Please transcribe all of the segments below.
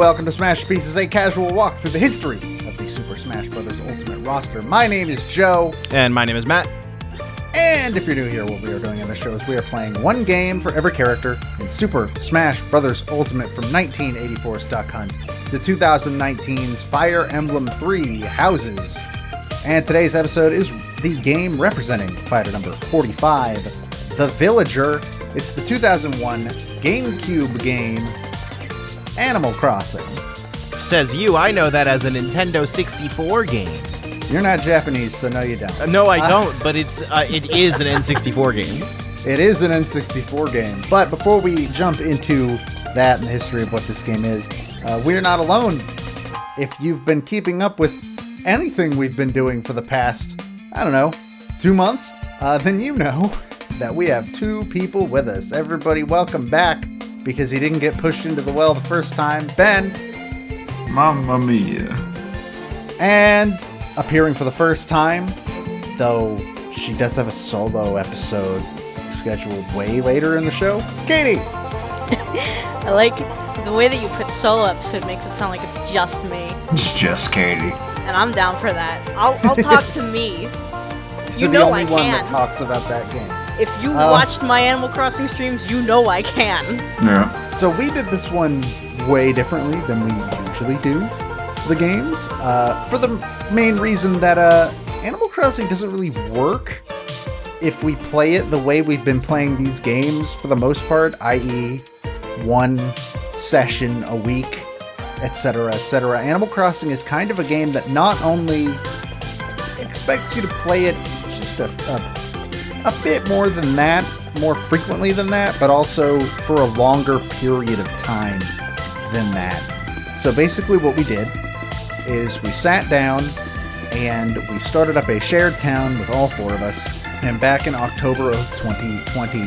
welcome to Smashterpieces, a casual walk through the history of the Super Smash Bros. Ultimate roster. My name is Joe. And my name is Matt. And if you're new here, what we are doing on this show is we are playing one game for every character in Super Smash Bros. Ultimate from 1984's Duck Hunt to 2019's Fire Emblem 3 Houses. And today's episode is the game representing fighter number 45, The Villager. It's the 2001 GameCube game, Animal Crossing. Says you, I know that as a Nintendo 64 game. You're not Japanese, so no you don't. No, I don't, but it is an N64 game. It is an N64 game. But before we jump into that and the history of what this game is, we're not alone. If you've been keeping up with anything we've been doing for the past, 2 months, then you know that we have two people with us. Everybody, welcome back, because he didn't get pushed into the well the first time. Ben. Mamma mia. And appearing for the first time, though she does have a solo episode scheduled way later in the show, Katie. I like the way that you put solo episode, makes it sound like it's just me. It's just Katie. And I'm down for that. I'll talk to me. You You're know the only I one can. that talks about that game. If you watched my Animal Crossing streams, you know I can. Yeah. So we did this one way differently than we usually do the games, for the main reason that Animal Crossing doesn't really work if we play it the way we've been playing these games for the most part, i.e. one session a week, etc., etc. Animal Crossing is kind of a game that not only expects you to play it just a bit more than that, more frequently than that, but also for a longer period of time than that. So basically what we did is we sat down and we started up a shared town with all four of us, and back in October of 2020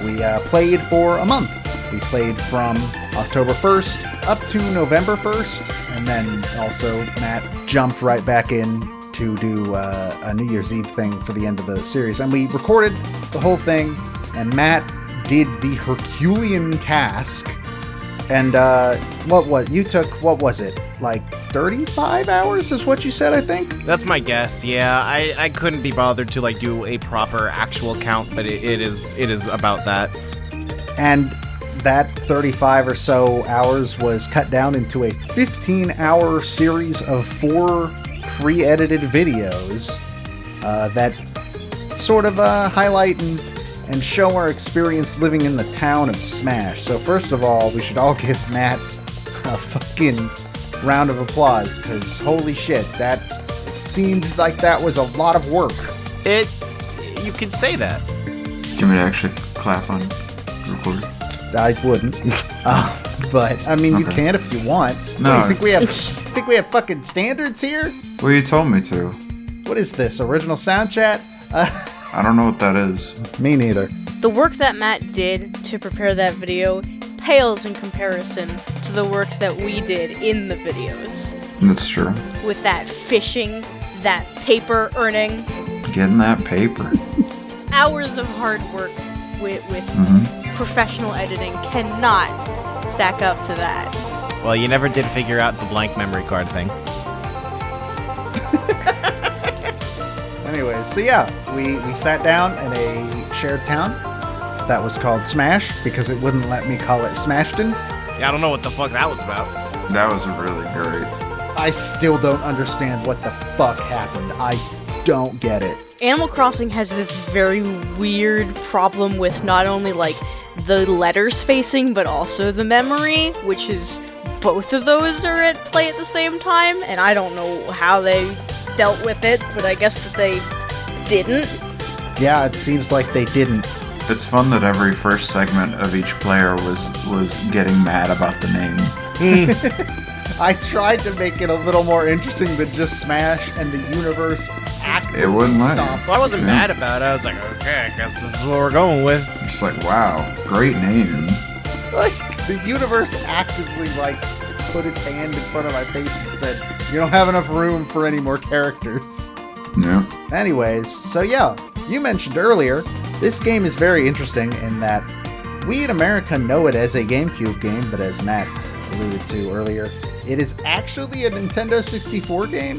we played for a month. We played from October 1st up to November 1st, and then also Matt jumped right back in to do a New Year's Eve thing for the end of the series, and we recorded the whole thing, and Matt did the Herculean task, and what was it, like 35 hours is what you said, I think? That's my guess, yeah. I couldn't be bothered to do a proper actual count, but it is about that. And that 35 or so hours was cut down into a 15-hour series of 4 pre-edited videos that sort of highlight and show our experience living in the town of Smash. So first of all, we should all give Matt a fucking round of applause, because holy shit, that seemed like that was a lot of work. You could say that. Do you want me to actually clap on record? I wouldn't. But I mean, okay. You can if you want. No. What, do you think we have fucking standards here? Well, you told me to. What is this? Original sound chat? I don't know what that is. Me neither. The work that Matt did to prepare that video pales in comparison to the work that we did in the videos. That's true. With that fishing, that paper earning. Getting that paper. Hours of hard work with professional editing cannot stack up to that. Well, you never did figure out the blank memory card thing. Anyways, so yeah, we sat down in a shared town that was called Smash, because it wouldn't let me call it Smashton. Yeah, I don't know what the fuck that was about. That was really great. I still don't understand what the fuck happened. I don't get it. Animal Crossing has this very weird problem with not only the letter spacing, but also the memory, which is both of those are at play at the same time, and I don't know how they dealt with it, but I guess that they didn't. Yeah, it seems like they didn't. It's fun that every first segment of each player was getting mad about the name. I tried to make it a little more interesting than just Smash and the universe actively It wouldn't let you. Well, I wasn't mad about it. I was like, okay, I guess this is what we're going with. Just like, wow, great name. Like, the universe actively, put its hand in front of my face and said, you don't have enough room for any more characters. Yeah. Anyways, so yeah, you mentioned earlier, this game is very interesting in that we in America know it as a GameCube game, but as Matt alluded to earlier. It is actually a Nintendo 64 game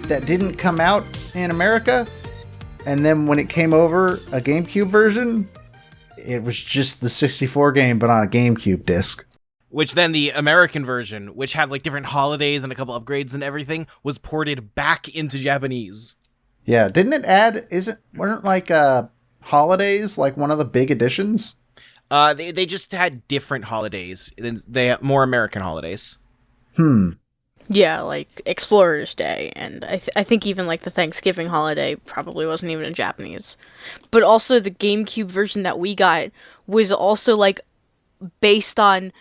that didn't come out in America. And then when it came over, a GameCube version, it was just the 64 game, but on a GameCube disc. Which then the American version, which had like different holidays and a couple upgrades and everything, was ported back into Japanese. Yeah, didn't it add, weren't like holidays like one of the big additions? They just had different holidays. They had more American holidays. Yeah, like Explorer's Day, and I think even like the Thanksgiving holiday probably wasn't even in Japanese. But also the GameCube version that we got was also like based on,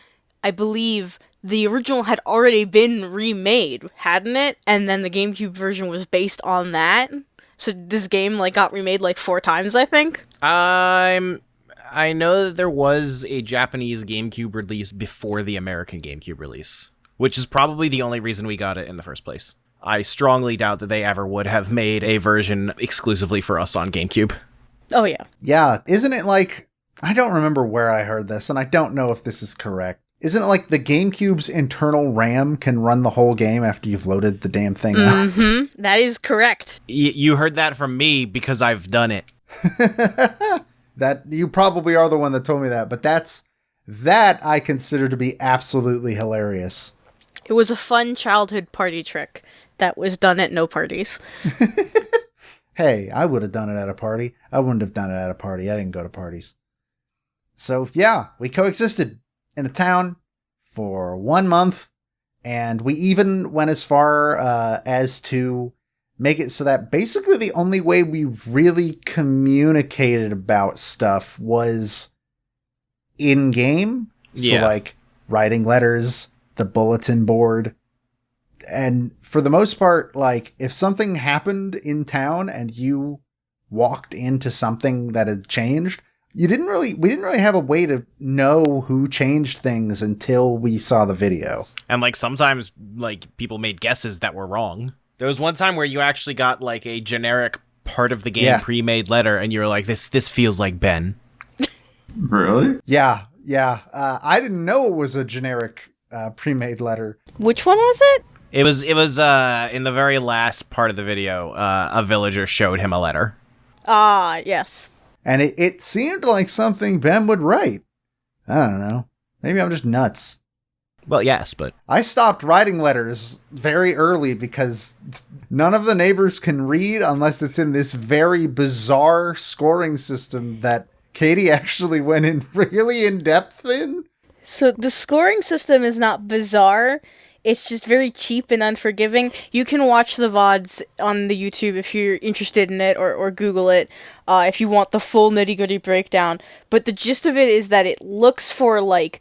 I believe the original had already been remade, hadn't it? And then the GameCube version was based on that. So this game like got remade like 4 times, I think. I know that there was a Japanese GameCube release before the American GameCube release, which is probably the only reason we got it in the first place. I strongly doubt that they ever would have made a version exclusively for us on GameCube. Oh yeah. Yeah, isn't it like, I don't remember where I heard this, and I don't know if this is correct. Isn't it like the GameCube's internal RAM can run the whole game after you've loaded the damn thing up? Mm-hmm. That is correct. You heard that from me because I've done it. That you probably are the one that told me that, but that I consider to be absolutely hilarious. It was a fun childhood party trick that was done at no parties. Hey, I would have done it at a party. I wouldn't have done it at a party. I didn't go to parties. So yeah, we coexisted in a town for 1 month, and we even went as far as to make it so that basically the only way we really communicated about stuff was in-game. Yeah. So like writing letters, the bulletin board. And for the most part, like if something happened in town and you walked into something that had changed, we didn't really have a way to know who changed things until we saw the video. And like sometimes like people made guesses that were wrong. There was one time where you actually got like a generic part of the game pre-made letter and you were like, this feels like Ben. Really? Yeah. I didn't know it was a generic pre-made letter. Which one was it? It was in the very last part of the video, a villager showed him a letter. Ah, yes. And it seemed like something Ben would write. I don't know. Maybe I'm just nuts. Well, yes, but I stopped writing letters very early because none of the neighbors can read unless it's in this very bizarre scoring system that Katie actually went in really in depth in. So the scoring system is not bizarre. It's just very cheap and unforgiving. You can watch the VODs on the YouTube if you're interested in it, or Google it if you want the full nitty-gritty breakdown. But the gist of it is that it looks for, like,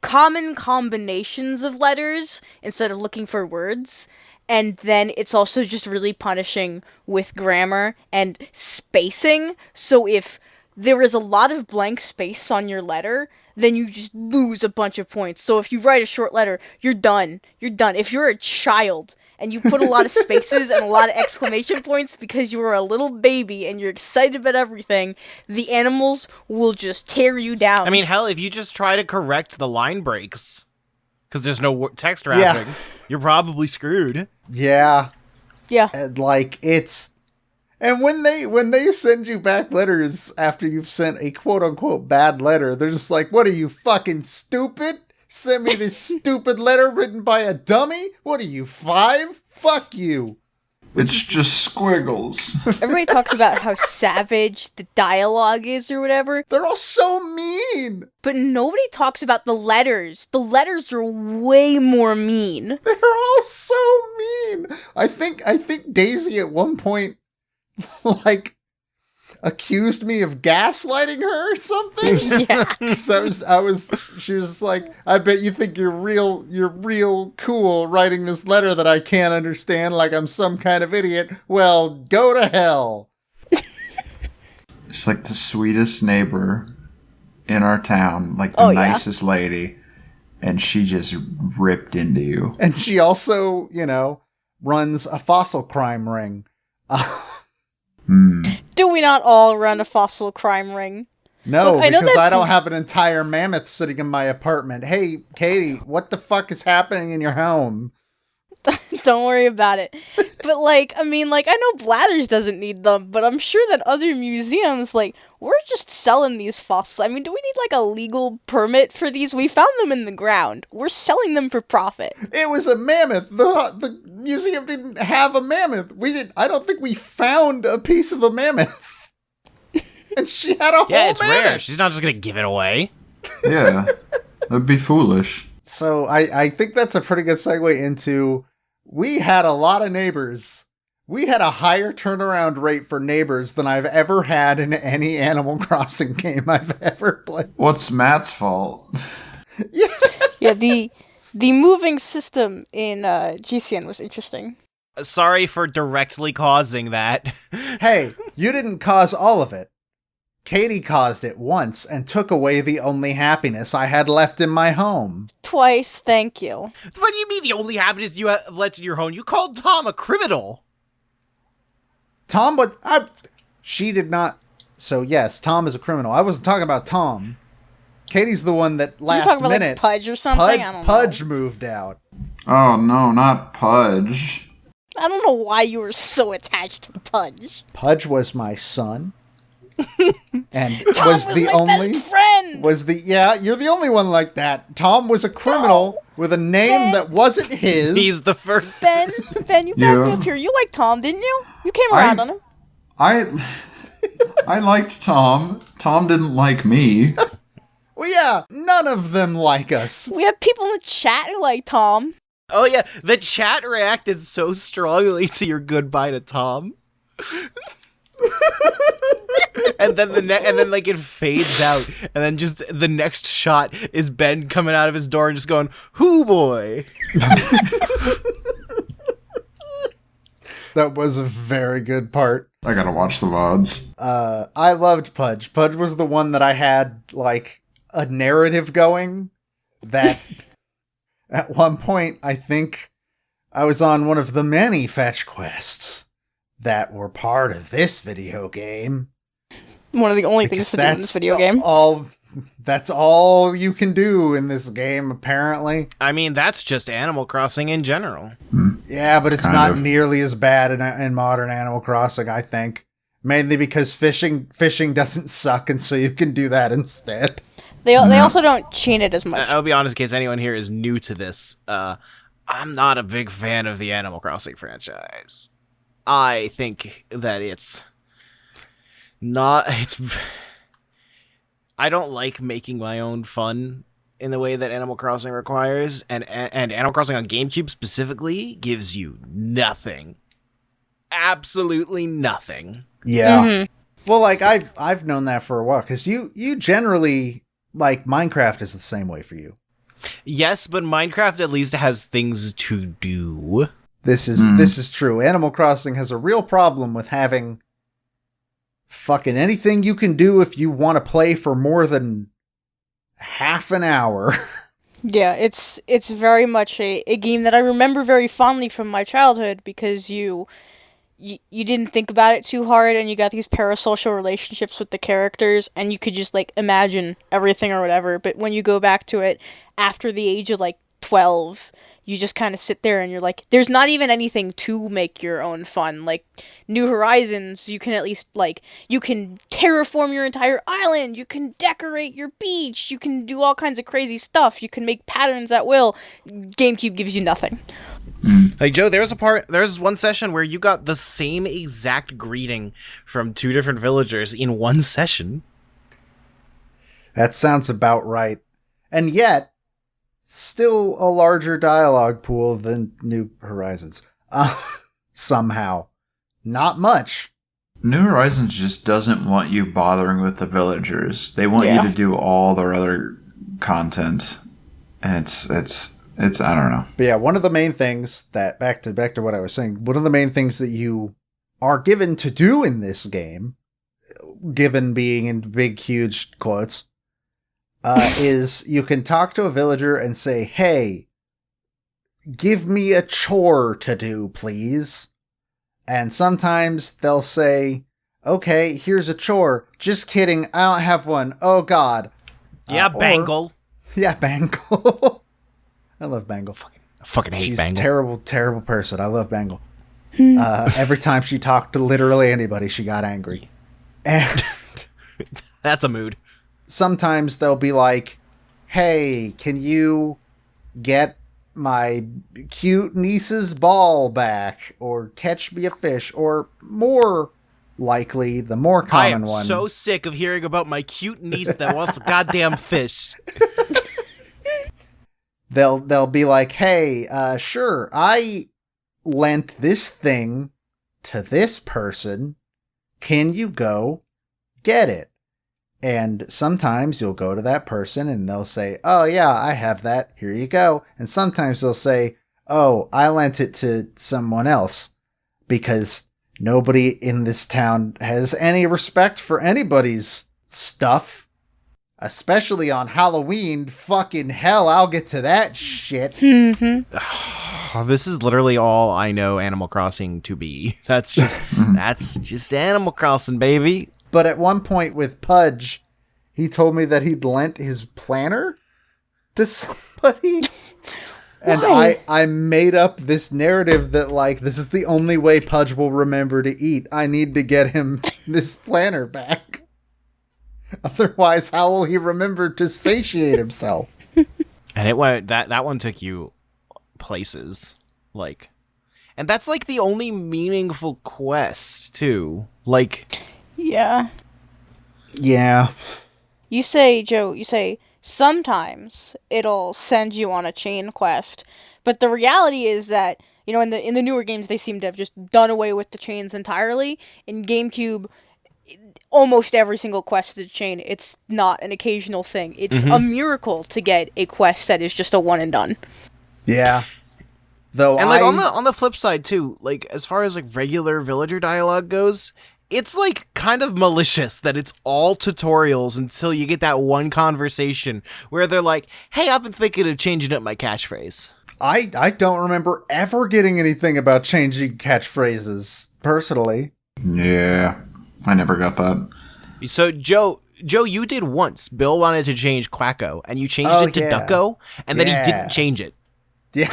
common combinations of letters instead of looking for words. And then it's also just really punishing with grammar and spacing. So if there is a lot of blank space on your letter, then you just lose a bunch of points. So if you write a short letter, you're done. You're done. If you're a child and you put a lot of spaces and a lot of exclamation points because you were a little baby and you're excited about everything, the animals will just tear you down. I mean, hell, if you just try to correct the line breaks because there's no text wrapping, you're probably screwed. Yeah. Yeah. And like and when they send you back letters after you've sent a quote unquote bad letter, they're just like, what are you, fucking stupid? Send me this stupid letter written by a dummy? What are you, 5? Fuck you. It's just squiggles. Everybody talks about how savage the dialogue is or whatever. They're all so mean. But nobody talks about the letters. The letters are way more mean. They're all so mean. I think Daisy at one point like accused me of gaslighting her or something. Yeah. So she was just like, I bet you think you're real cool writing this letter that I can't understand like I'm some kind of idiot. Well, go to hell. It's like the sweetest neighbor in our town, like the nicest lady, and she just ripped into you. And she also, runs a fossil crime ring. Do we not all run a fossil crime ring? No, Look, I know because that I don't have an entire mammoth sitting in my apartment. Hey, Katie, what the fuck is happening in your home? Don't worry about it. But, like, I mean, like, I know Blathers doesn't need them, but I'm sure that other museums, like, we're just selling these fossils. I mean, do we need, like, a legal permit for these? We found them in the ground. We're selling them for profit. It was a mammoth. The museum didn't have a mammoth. I don't think we found a piece of a mammoth. And she had a whole Yeah, it's mammoth. rare. She's not just gonna give it away. Yeah, that'd be foolish. So I think that's a pretty good segue into, we had a lot of neighbors. We had a higher turnaround rate for neighbors than I've ever had in any Animal Crossing game I've ever played. What's Matt's fault? Yeah, the moving system in GCN was interesting. Sorry for directly causing that. Hey, you didn't cause all of it. Katie caused it once and took away the only happiness I had left in my home. Twice, thank you. What do you mean the only happiness you have left in your home? You called Tom a criminal. Tom, she did not. So yes, Tom is a criminal. I wasn't talking about Tom. Katie's the one that You're last talking about, minute. like, Pudge or something? I don't know. Pudge moved out. Oh no, not Pudge. I don't know why you were so attached to Pudge. Pudge was my son. And Tom was the my only best friend! yeah, you're the only one like that. Tom was a criminal with a name that wasn't his. He's the first. Ben, you backed me up here. You liked Tom, didn't you? You came around on him. I liked Tom. Tom didn't like me. Well, yeah, none of them like us. We had people in the chat who liked Tom. Oh yeah, the chat reacted so strongly to your goodbye to Tom. And then like it fades out, and then just the next shot is Ben coming out of his door and just going, "Hoo boy." That was a very good part. I gotta watch the VODs. I loved Pudge. Pudge was the one that I had, like, a narrative going that at one point, I think I was on one of the many fetch quests that were part of this video game. One of the only things to do in this video game. That's all you can do in this game, apparently. I mean, that's just Animal Crossing in general. Yeah, but it's Kind not of. nearly as bad in modern Animal Crossing, I think. Mainly because fishing doesn't suck, and so you can do that instead. They also don't chain it as much. I'll be honest, in case anyone here is new to this, I'm not a big fan of the Animal Crossing franchise. I think that I don't like making my own fun in the way that Animal Crossing requires, and Animal Crossing on GameCube specifically gives you nothing. Absolutely nothing. Yeah. Mm-hmm. Well, like, I've known that for a while, because you generally, like, Minecraft is the same way for you. Yes, but Minecraft at least has things to do. This is true. Animal Crossing has a real problem with having fucking anything you can do if you want to play for more than half an hour. Yeah, it's very much a game that I remember very fondly from my childhood because you didn't think about it too hard and you got these parasocial relationships with the characters and you could just, like, imagine everything or whatever. But when you go back to it after the age of, like, 12, you just kind of sit there and you're like, there's not even anything to make your own fun. Like, New Horizons, you can at least, like, you can terraform your entire island, you can decorate your beach, you can do all kinds of crazy stuff, you can make patterns at will. GameCube gives you nothing. Like, Joe, there's one session where you got the same exact greeting from two different villagers in one session. That sounds about right. And yet, still a larger dialogue pool than New Horizons. Somehow. Not much. New Horizons just doesn't want you bothering with the villagers. They want you to do all their other content. And it's I don't know. But yeah, one of the main things that, back to what I was saying, one of the main things that you are given to do in this game, given being in big, huge quotes, is you can talk to a villager and say, hey, give me a chore to do, please. And sometimes they'll say, okay, here's a chore. Just kidding, I don't have one. Oh, God. Yeah, Bangle. Yeah, Bangle. I love Bangle. I fucking hate She's Bangle. a terrible, terrible person. I love Bangle. Every time she talked to literally anybody, she got angry. And That's a mood. sometimes they'll be like, hey, can you get my cute niece's ball back? Or catch me a fish? Or more likely, the more I common am one. so sick of hearing about my cute niece that wants a goddamn fish. They'll be like, hey, sure, I lent this thing to this person. Can you go get it? And sometimes you'll go to that person and they'll say, oh yeah, I have that. Here you go. And sometimes they'll say, oh, I lent it to someone else because nobody in this town has any respect for anybody's stuff. Especially on Halloween. Fucking hell, I'll get to that shit. This is literally all I know Animal Crossing to be. That's just Animal Crossing, baby. But at one point with Pudge, he told me that he'd lent his planner to somebody. And I made up this narrative that, like, this is the only way Pudge will remember to eat. I need to get him this planner back. Otherwise, how will he remember to satiate himself? And it went that one took you places, like, and that's like the only meaningful quest too. Like, Yeah. Yeah. You say, Joe, sometimes it'll send you on a chain quest, but the reality is that, you know, in the newer games, they seem to have just done away with the chains entirely. In GameCube, almost every single quest is a chain. It's not an occasional thing. It's a miracle to get a quest that is just a one and done. Yeah. Though and like on the flip side too, like as far as like regular villager dialogue goes, it's like kind of malicious that it's all tutorials until you get that one conversation where they're like, "Hey, I've been thinking of changing up my catchphrase." I don't remember ever getting anything about changing catchphrases, personally. Yeah, I never got that. So Joe, you did once. Bill wanted to change Quacko, and you changed it to Ducko, and then he didn't change it. Yeah.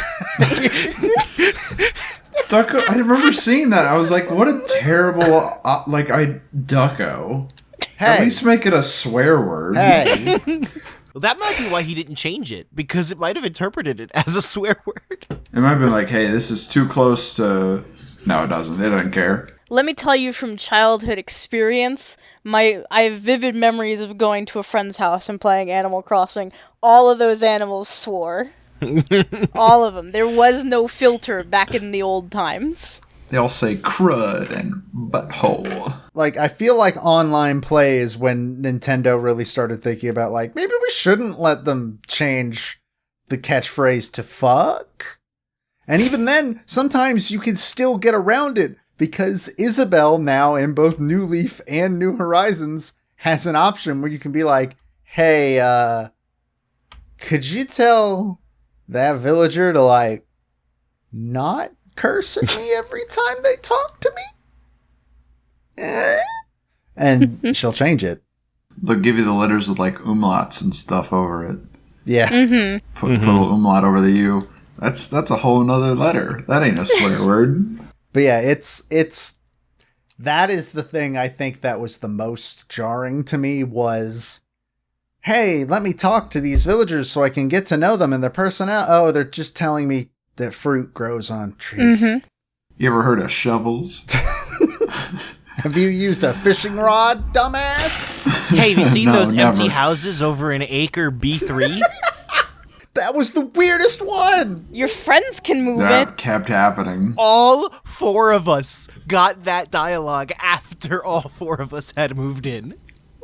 Ducko, I remember seeing that. I was like, what a terrible, Ducko. Hey. At least make it a swear word. Hey. Well, that might be why he didn't change it, because it might have interpreted it as a swear word. It might have been like, hey, this is too close to... No, it doesn't. It doesn't care. Let me tell you from childhood experience, I have vivid memories of going to a friend's house and playing Animal Crossing. All of those animals swore. All of them. There was no filter back in the old times. They all say crud and butthole. Like, I feel like online play is when Nintendo really started thinking about, like, maybe we shouldn't let them change the catchphrase to fuck. And even then, sometimes you can still get around it, because Isabelle now in both New Leaf and New Horizons has an option where you can be like, hey, could you tell that villager to, like, not curse at me every time they talk to me? And she'll change it. They'll give you the letters with, like, umlauts and stuff over it. Yeah. Put a little umlaut over the U. That's a whole nother letter. That ain't a swear word. But yeah, it's that is the thing I think that was the most jarring to me was, hey, let me talk to these villagers so I can get to know them and their personality. Oh, they're just telling me that fruit grows on trees. You ever heard of shovels? Have you used a fishing rod, dumbass? Hey, have you seen No, those empty never. houses over in Acre B3? That was the weirdest one. Your friends can move That it. kept happening. All four of us got that dialogue after all four of us had moved in.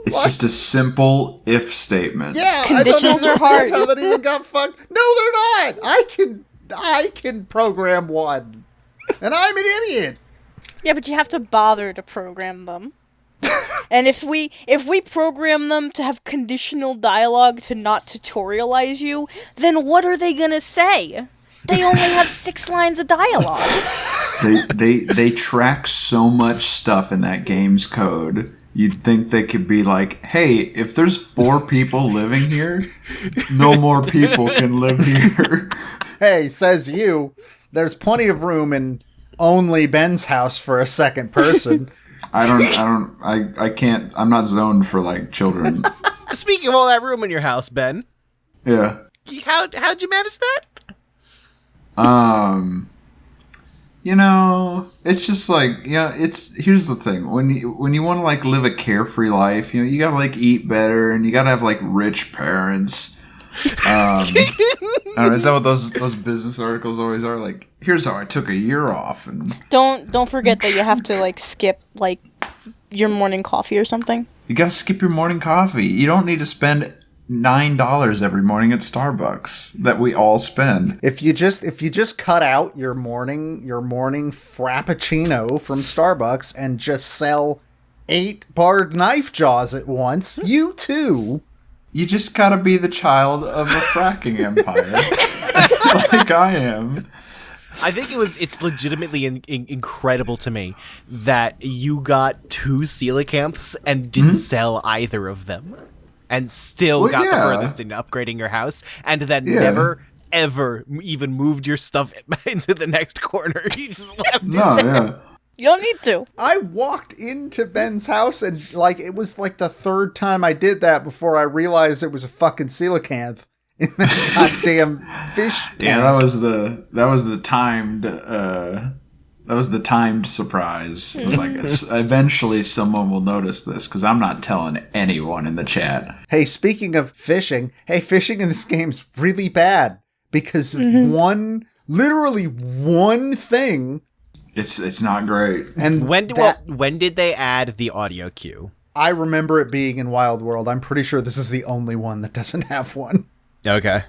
It's just a simple if statement. Yeah, Conditionals I don't are hard. understand how that even got fucked. No, they're not. I can program one, and I'm an idiot. Yeah, but you have to bother to program them. And if we program them to have conditional dialogue to not tutorialize you, then what are they gonna say? They only have 6 lines of dialogue. They track so much stuff in that game's code. You'd think they could be like, hey, if there's 4 people living here, no more people can live here. Hey, says you. There's plenty of room in only Ben's house for a second person. I can't, I'm not zoned for like children. Speaking of all that room in your house, Ben. Yeah. How'd you manage that? It's just like, here's the thing. When you want to like live a carefree life, you gotta like eat better and you gotta have like rich parents. I don't know, is that what those business articles always are? Like, here's how I took a year off and Don't forget that you have to like skip like your morning coffee or something. you gotta skip your morning coffee. You don't need to spend $9 every morning at Starbucks that we all spend. If you just cut out your morning frappuccino from Starbucks and just sell 8 barred knife jaws at once, you too. You just gotta be the child of a fracking empire, like I am. I think it's legitimately incredible to me that you got 2 coelacanths and didn't sell either of them. And still got the furthest in upgrading your house, and then never, ever even moved your stuff into the next corner. You just left it there. You don't need to. I walked into Ben's house, and like it was like the 3rd time I did that before I realized it was a fucking coelacanth in that goddamn fish tank. Yeah, that was the timed surprise. It was like, eventually someone will notice this, because I'm not telling anyone in the chat. Hey, speaking of fishing, fishing in this game's really bad because of literally one thing. It's not great. And when did they add the audio cue? I remember it being in Wild World. I'm pretty sure this is the only one that doesn't have one. Okay.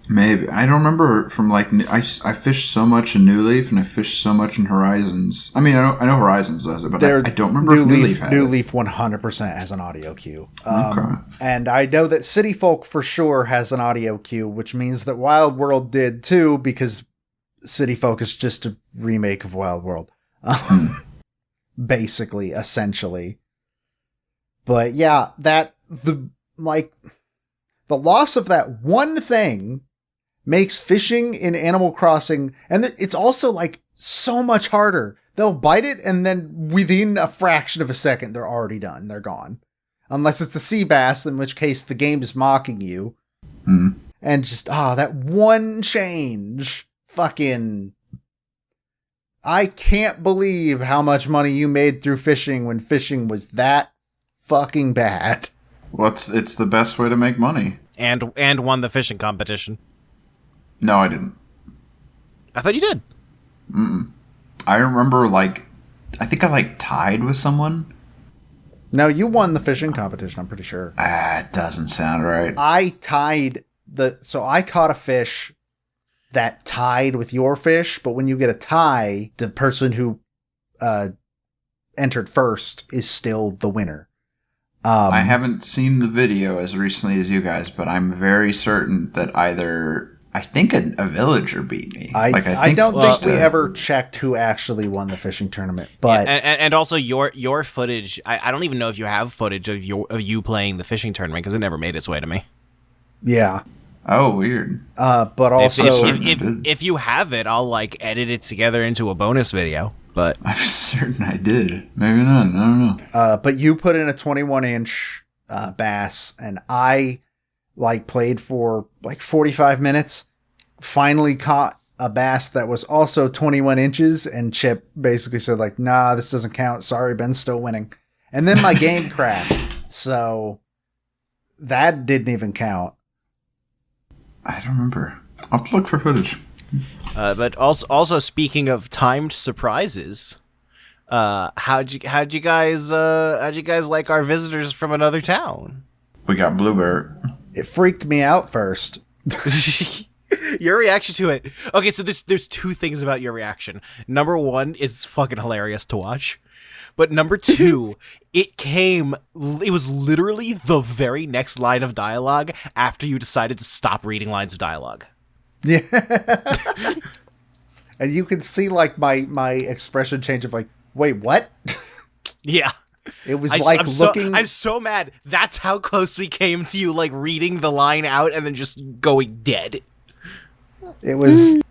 Maybe. I don't remember from like, I fished so much in New Leaf and I fished so much in Horizons. I mean, I know Horizons does it, but I don't remember if New Leaf had New it. Leaf 100% has an audio cue. Okay. And I know that City Folk for sure has an audio cue, which means that Wild World did too, because City Folk is just a remake of Wild World. Basically, essentially. But yeah, the loss of that one thing makes fishing in Animal Crossing, and it's also like so much harder. They'll bite it, and then within a fraction of a second, they're already done. They're gone. Unless it's a sea bass, in which case the game is mocking you. And just, that one change. Fucking... I can't believe how much money you made through fishing when fishing was that fucking bad. Well, it's the best way to make money. And won the fishing competition. No, I didn't. I thought you did. I remember, I think I, tied with someone. No, you won the fishing competition, I'm pretty sure. It doesn't sound right. I tied so I caught a fish that tied with your fish, but when you get a tie, the person who entered first is still the winner. I haven't seen the video as recently as you guys, but I'm very certain that I think a villager beat me. I don't think we ever checked who actually won the fishing tournament. But and also your footage. I don't even know if you have footage of you playing the fishing tournament because it never made its way to me. Yeah. Oh, weird. But also, if you have it, I'll edit it together into a bonus video. But I'm certain I did. Maybe not. I don't know. But you put in a 21-inch bass, and I played for 45 minutes. Finally caught a bass that was also 21 inches, and Chip basically said nah, this doesn't count. Sorry, Ben's still winning. And then my game crashed, so that didn't even count. I don't remember. I'll have to look for footage. But also speaking of timed surprises, how'd you guys like our visitors from another town? We got Bluebird. It freaked me out first. Your reaction to it. Okay, so there's 2 things about your reaction. Number 1, it's fucking hilarious to watch. But number 2, it was literally the very next line of dialogue after you decided to stop reading lines of dialogue. Yeah. and you can see like my expression change of like, wait, what? Yeah. It was I'm looking. I'm so mad. That's how close we came to you, like reading the line out and then just going dead. It was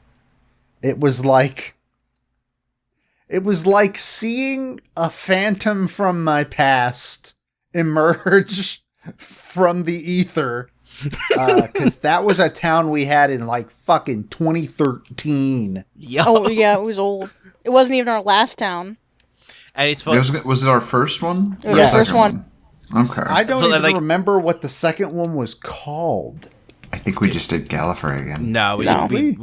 like seeing a phantom from my past emerge from the ether. Because that was a town we had in like fucking 2013. Yo. Oh yeah, it was old. It wasn't even our last town. And it's fun. Was it our first one? It was our first one. Okay. I don't even remember what the second one was called. I think we just did Gallifrey again. No, it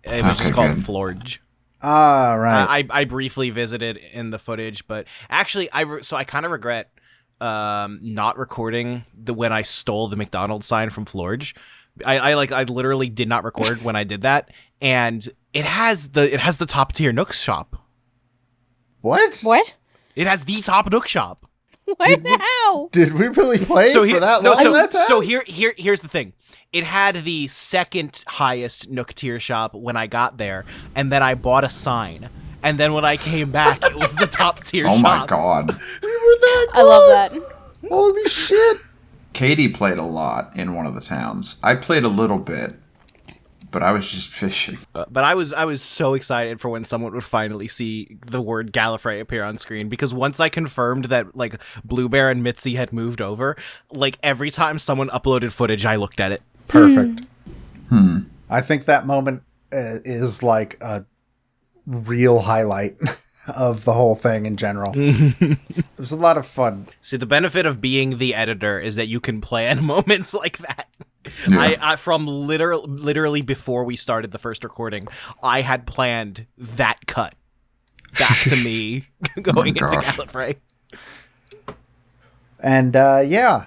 was just called Florge. Ah, right. I briefly visited in the footage, but actually, I kind of regret not recording when I stole the McDonald's sign from Florge. I literally did not record when I did that, and it has the top tier Nook shop. What? It has the top Nook shop. What? How? Did we really play for that long that time? So here's the thing. It had the second highest Nook tier shop when I got there, and then I bought a sign. And then when I came back, it was the top tier shop. Oh my god. We were that close. I love that. Holy shit. Katie played a lot in one of the towns. I played a little bit, but I was just fishing. But I was so excited for when someone would finally see the word Gallifrey appear on screen, because once I confirmed that like Blue Bear and Mitzi had moved over, like every time someone uploaded footage, I looked at it. Perfect. I think that moment is like a real highlight of the whole thing in general. It was a lot of fun. See, the benefit of being the editor is that you can plan moments like that. Yeah. I from literally before we started the first recording, I had planned that cut back to me going into Gallifrey. And yeah.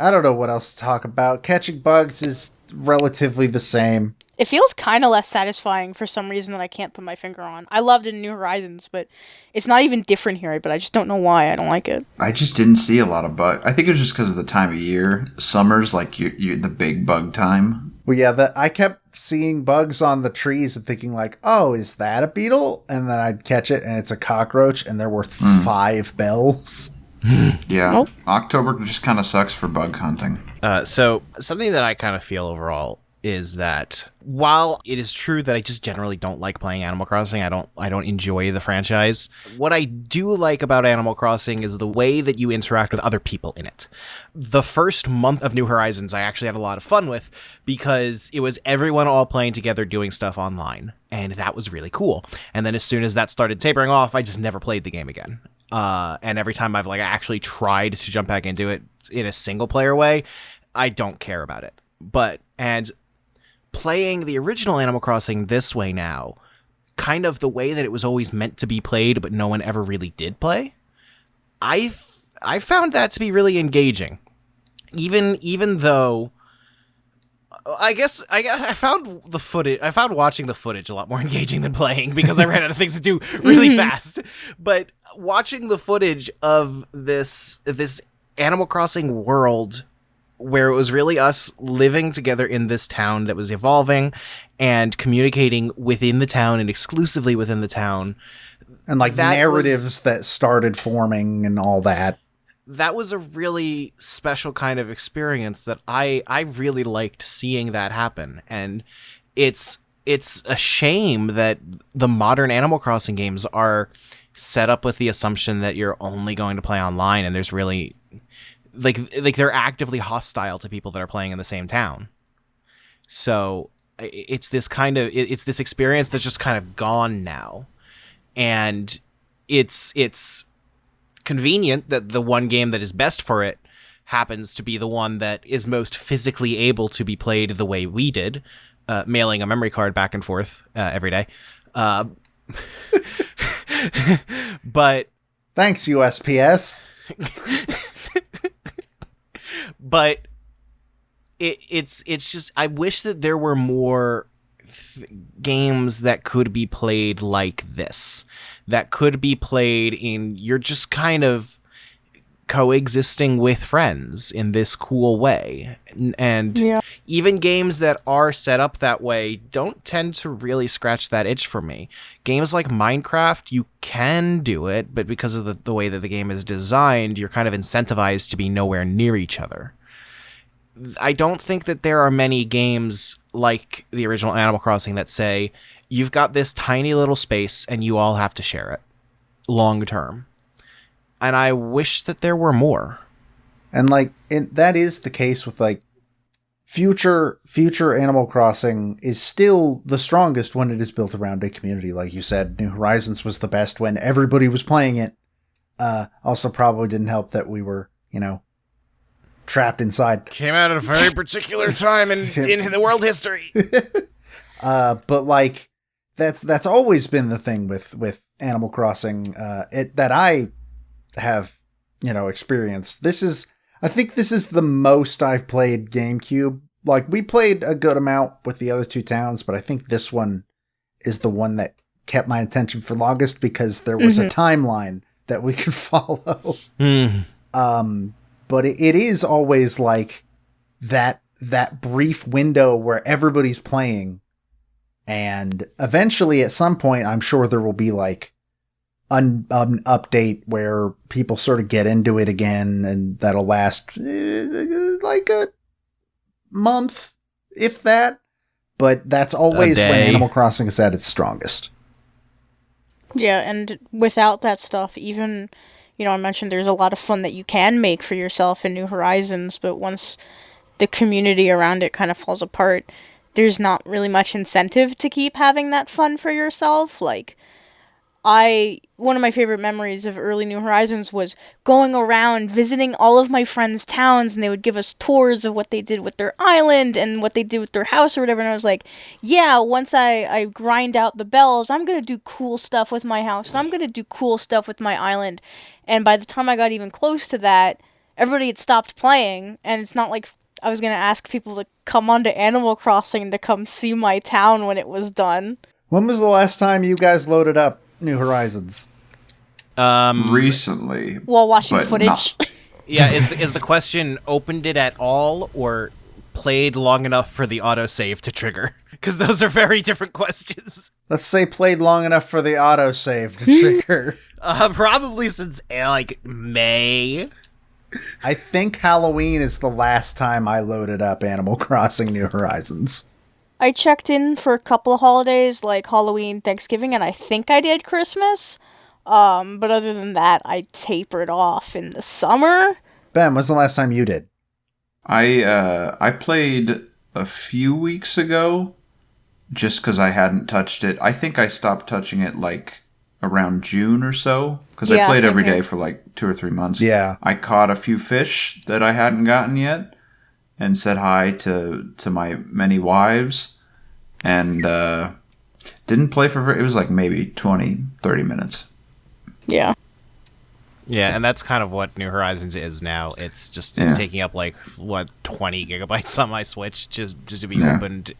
I don't know what else to talk about. Catching bugs is relatively the same. It feels kind of less satisfying for some reason that I can't put my finger on. I loved it in New Horizons, but it's not even different here, but I just don't know why I don't like it. I just didn't see a lot of bugs. I think it was just because of the time of year. Summer's like the big bug time. Well, yeah, I kept seeing bugs on the trees and thinking like, oh, is that a beetle? And then I'd catch it and it's a cockroach and they're worth 5 bells. Yeah. Nope. October just kind of sucks for bug hunting. So something that I kind of feel overall is that while it is true that I just generally don't like playing Animal Crossing, I don't enjoy the franchise. What I do like about Animal Crossing is the way that you interact with other people in it. The first month of New Horizons, I actually had a lot of fun with because it was everyone all playing together doing stuff online, and that was really cool. And then as soon as that started tapering off, I just never played the game again. And every time I've like actually tried to jump back into it in a single player way, I don't care about it. And playing the original Animal Crossing this way now, kind of the way that it was always meant to be played, but no one ever really did play, I found that to be really engaging. Even though I guess I found the footage. I found watching the footage a lot more engaging than playing because I ran out of things to do really fast. But watching the footage of this Animal Crossing world, where it was really us living together in this town that was evolving and communicating within the town and exclusively within the town, and like narratives that started forming and all that. That was a really special kind of experience that I really liked seeing that happen. And it's a shame that the modern Animal Crossing games are set up with the assumption that you're only going to play online, and there's really like they're actively hostile to people that are playing in the same town. So it's this experience that's just kind of gone now. And it's convenient that the one game that is best for it happens to be the one that is most physically able to be played the way we did, mailing a memory card back and forth every day. But thanks, USPS. But it's just, I wish that there were more games that could be played like this, that could be played in, you're just kind of coexisting with friends in this cool way. And even games that are set up that way don't tend to really scratch that itch for me. Games like Minecraft, you can do it, but because of the way that the game is designed, you're kind of incentivized to be nowhere near each other. I don't think that there are many games like the original Animal Crossing that say, you've got this tiny little space and you all have to share it long term. And I wish that there were more. And like that is the case with like future Animal Crossing is still the strongest when it is built around a community. Like you said, New Horizons was the best when everybody was playing it. Also probably didn't help that we were, trapped inside. Came out at a very particular time in the world history. But like that's always been the thing with Animal Crossing that I have experienced. I think this is the most I've played GameCube. Like we played a good amount with the other two towns, but I think this one is the one that kept my attention for longest because there was a timeline that we could follow. But it is always like that brief window where everybody's playing, and eventually at some point I'm sure there will be like an update where people sort of get into it again, and that'll last like a month, if that. But that's always when Animal Crossing is at its strongest. Yeah, and without that stuff, even, I mentioned there's a lot of fun that you can make for yourself in New Horizons, but once the community around it kind of falls apart, there's not really much incentive to keep having that fun for yourself. Like, one of my favorite memories of early New Horizons was going around visiting all of my friends' towns, and they would give us tours of what they did with their island and what they did with their house or whatever, and I was like, yeah, once I grind out the bells, I'm gonna do cool stuff with my house, and I'm gonna do cool stuff with my island. And by the time I got even close to that, everybody had stopped playing, and it's not like I was gonna ask people to come onto Animal Crossing to come see my town when it was done. When was the last time you guys loaded up New Horizons? Recently. While watching footage. Yeah, is the question opened it at all or played long enough for the autosave to trigger? Because those are very different questions. Let's say played long enough for the autosave to trigger. Probably since May. I think Halloween is the last time I loaded up Animal Crossing New Horizons. I checked in for a couple of holidays, like Halloween, Thanksgiving, and I think I did Christmas. But other than that, I tapered off in the summer. Ben, when's the last time you did? I played a few weeks ago, just because I hadn't touched it. I think I stopped touching it like around June or so, because I played every day for like 2 or 3 months. Yeah. I caught a few fish that I hadn't gotten yet, and said hi to my many wives, and didn't play for it was like maybe 20, 30 minutes. Yeah. Yeah, and that's kind of what New Horizons is now. It's taking up like 20 gigabytes on my Switch just to be opened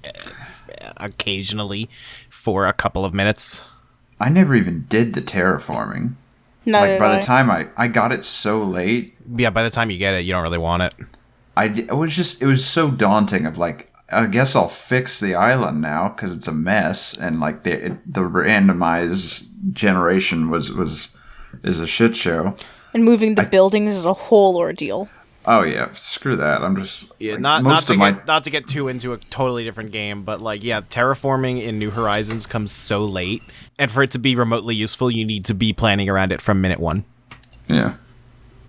occasionally for a couple of minutes. I never even did the terraforming. No, like by the time I got it so late. Yeah, by the time you get it, you don't really want it. It was so daunting of like, I guess I'll fix the island now because it's a mess, and like the randomized generation is a shit show. And moving the buildings is a whole ordeal. Oh yeah, screw that. I'm just not to get too into a totally different game, but like terraforming in New Horizons comes so late, and for it to be remotely useful, you need to be planning around it from minute one. Yeah.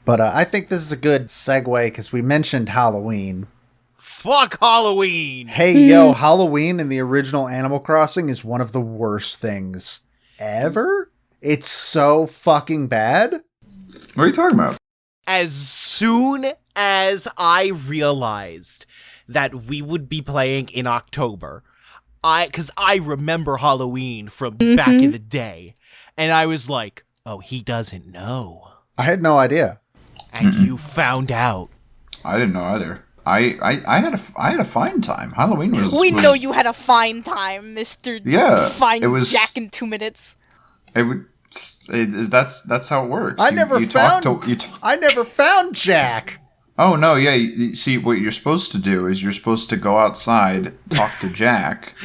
But I think this is a good segue because we mentioned Halloween. Fuck Halloween! Hey, yo, Halloween in the original Animal Crossing is one of the worst things ever. It's so fucking bad. What are you talking about? As soon as I realized that we would be playing in October, because I remember Halloween from back in the day, and I was like, oh, he doesn't know. I had no idea. And you found out. I didn't know either. I had a fine time. Halloween was. We know you had a fine time, Mr. Yeah, Fine it was, Jack in 2 minutes. It would. That's how it works. I never found Jack. Oh no, yeah. You see, what you're supposed to do is you're supposed to go outside, talk to Jack,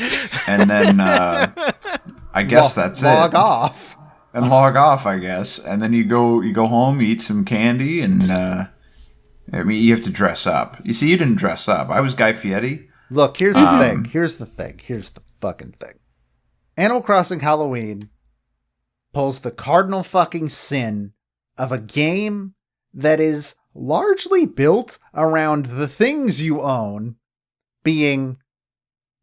and then I guess that's log it. off. And log off, I guess. And then you go home, eat some candy, and I mean, you have to dress up. You see, you didn't dress up. I was Guy Fieri. Look, here's the thing. Here's the fucking thing. Animal Crossing Halloween pulls the cardinal fucking sin of a game that is largely built around the things you own, being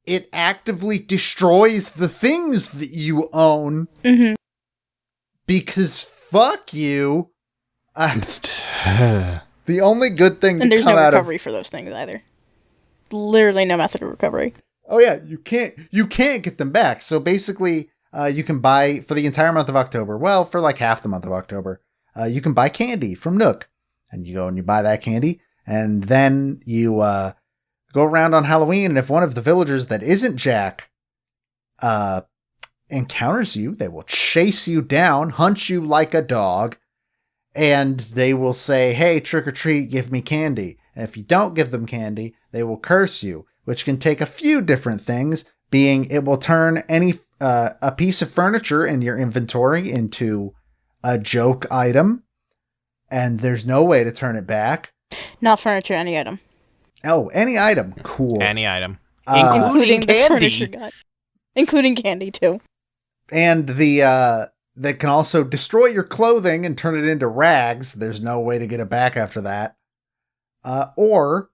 it actively destroys the things that you own. Mm-hmm. Because fuck you. The only good thing And to there's come no out recovery for those things either. Literally no method of recovery. Oh yeah, you can't get them back. So basically, you can buy for the entire month of October. Well, for like half the month of October, you can buy candy from Nook, and you go and you buy that candy, and then you go around on Halloween. And if one of the villagers that isn't Jack encounters you, they will chase you down, hunt you like a dog, and they will say, "Hey, trick or treat, give me candy." And if you don't give them candy, they will curse you, which can take a few different things, being it will turn any a piece of furniture in your inventory into a joke item, and there's no way to turn it back. Not furniture, any item. Oh, any item. Cool. Any item. Including the candy. furniture guy. Including candy, too. And that can also destroy your clothing and turn it into rags. There's no way to get it back after that. Or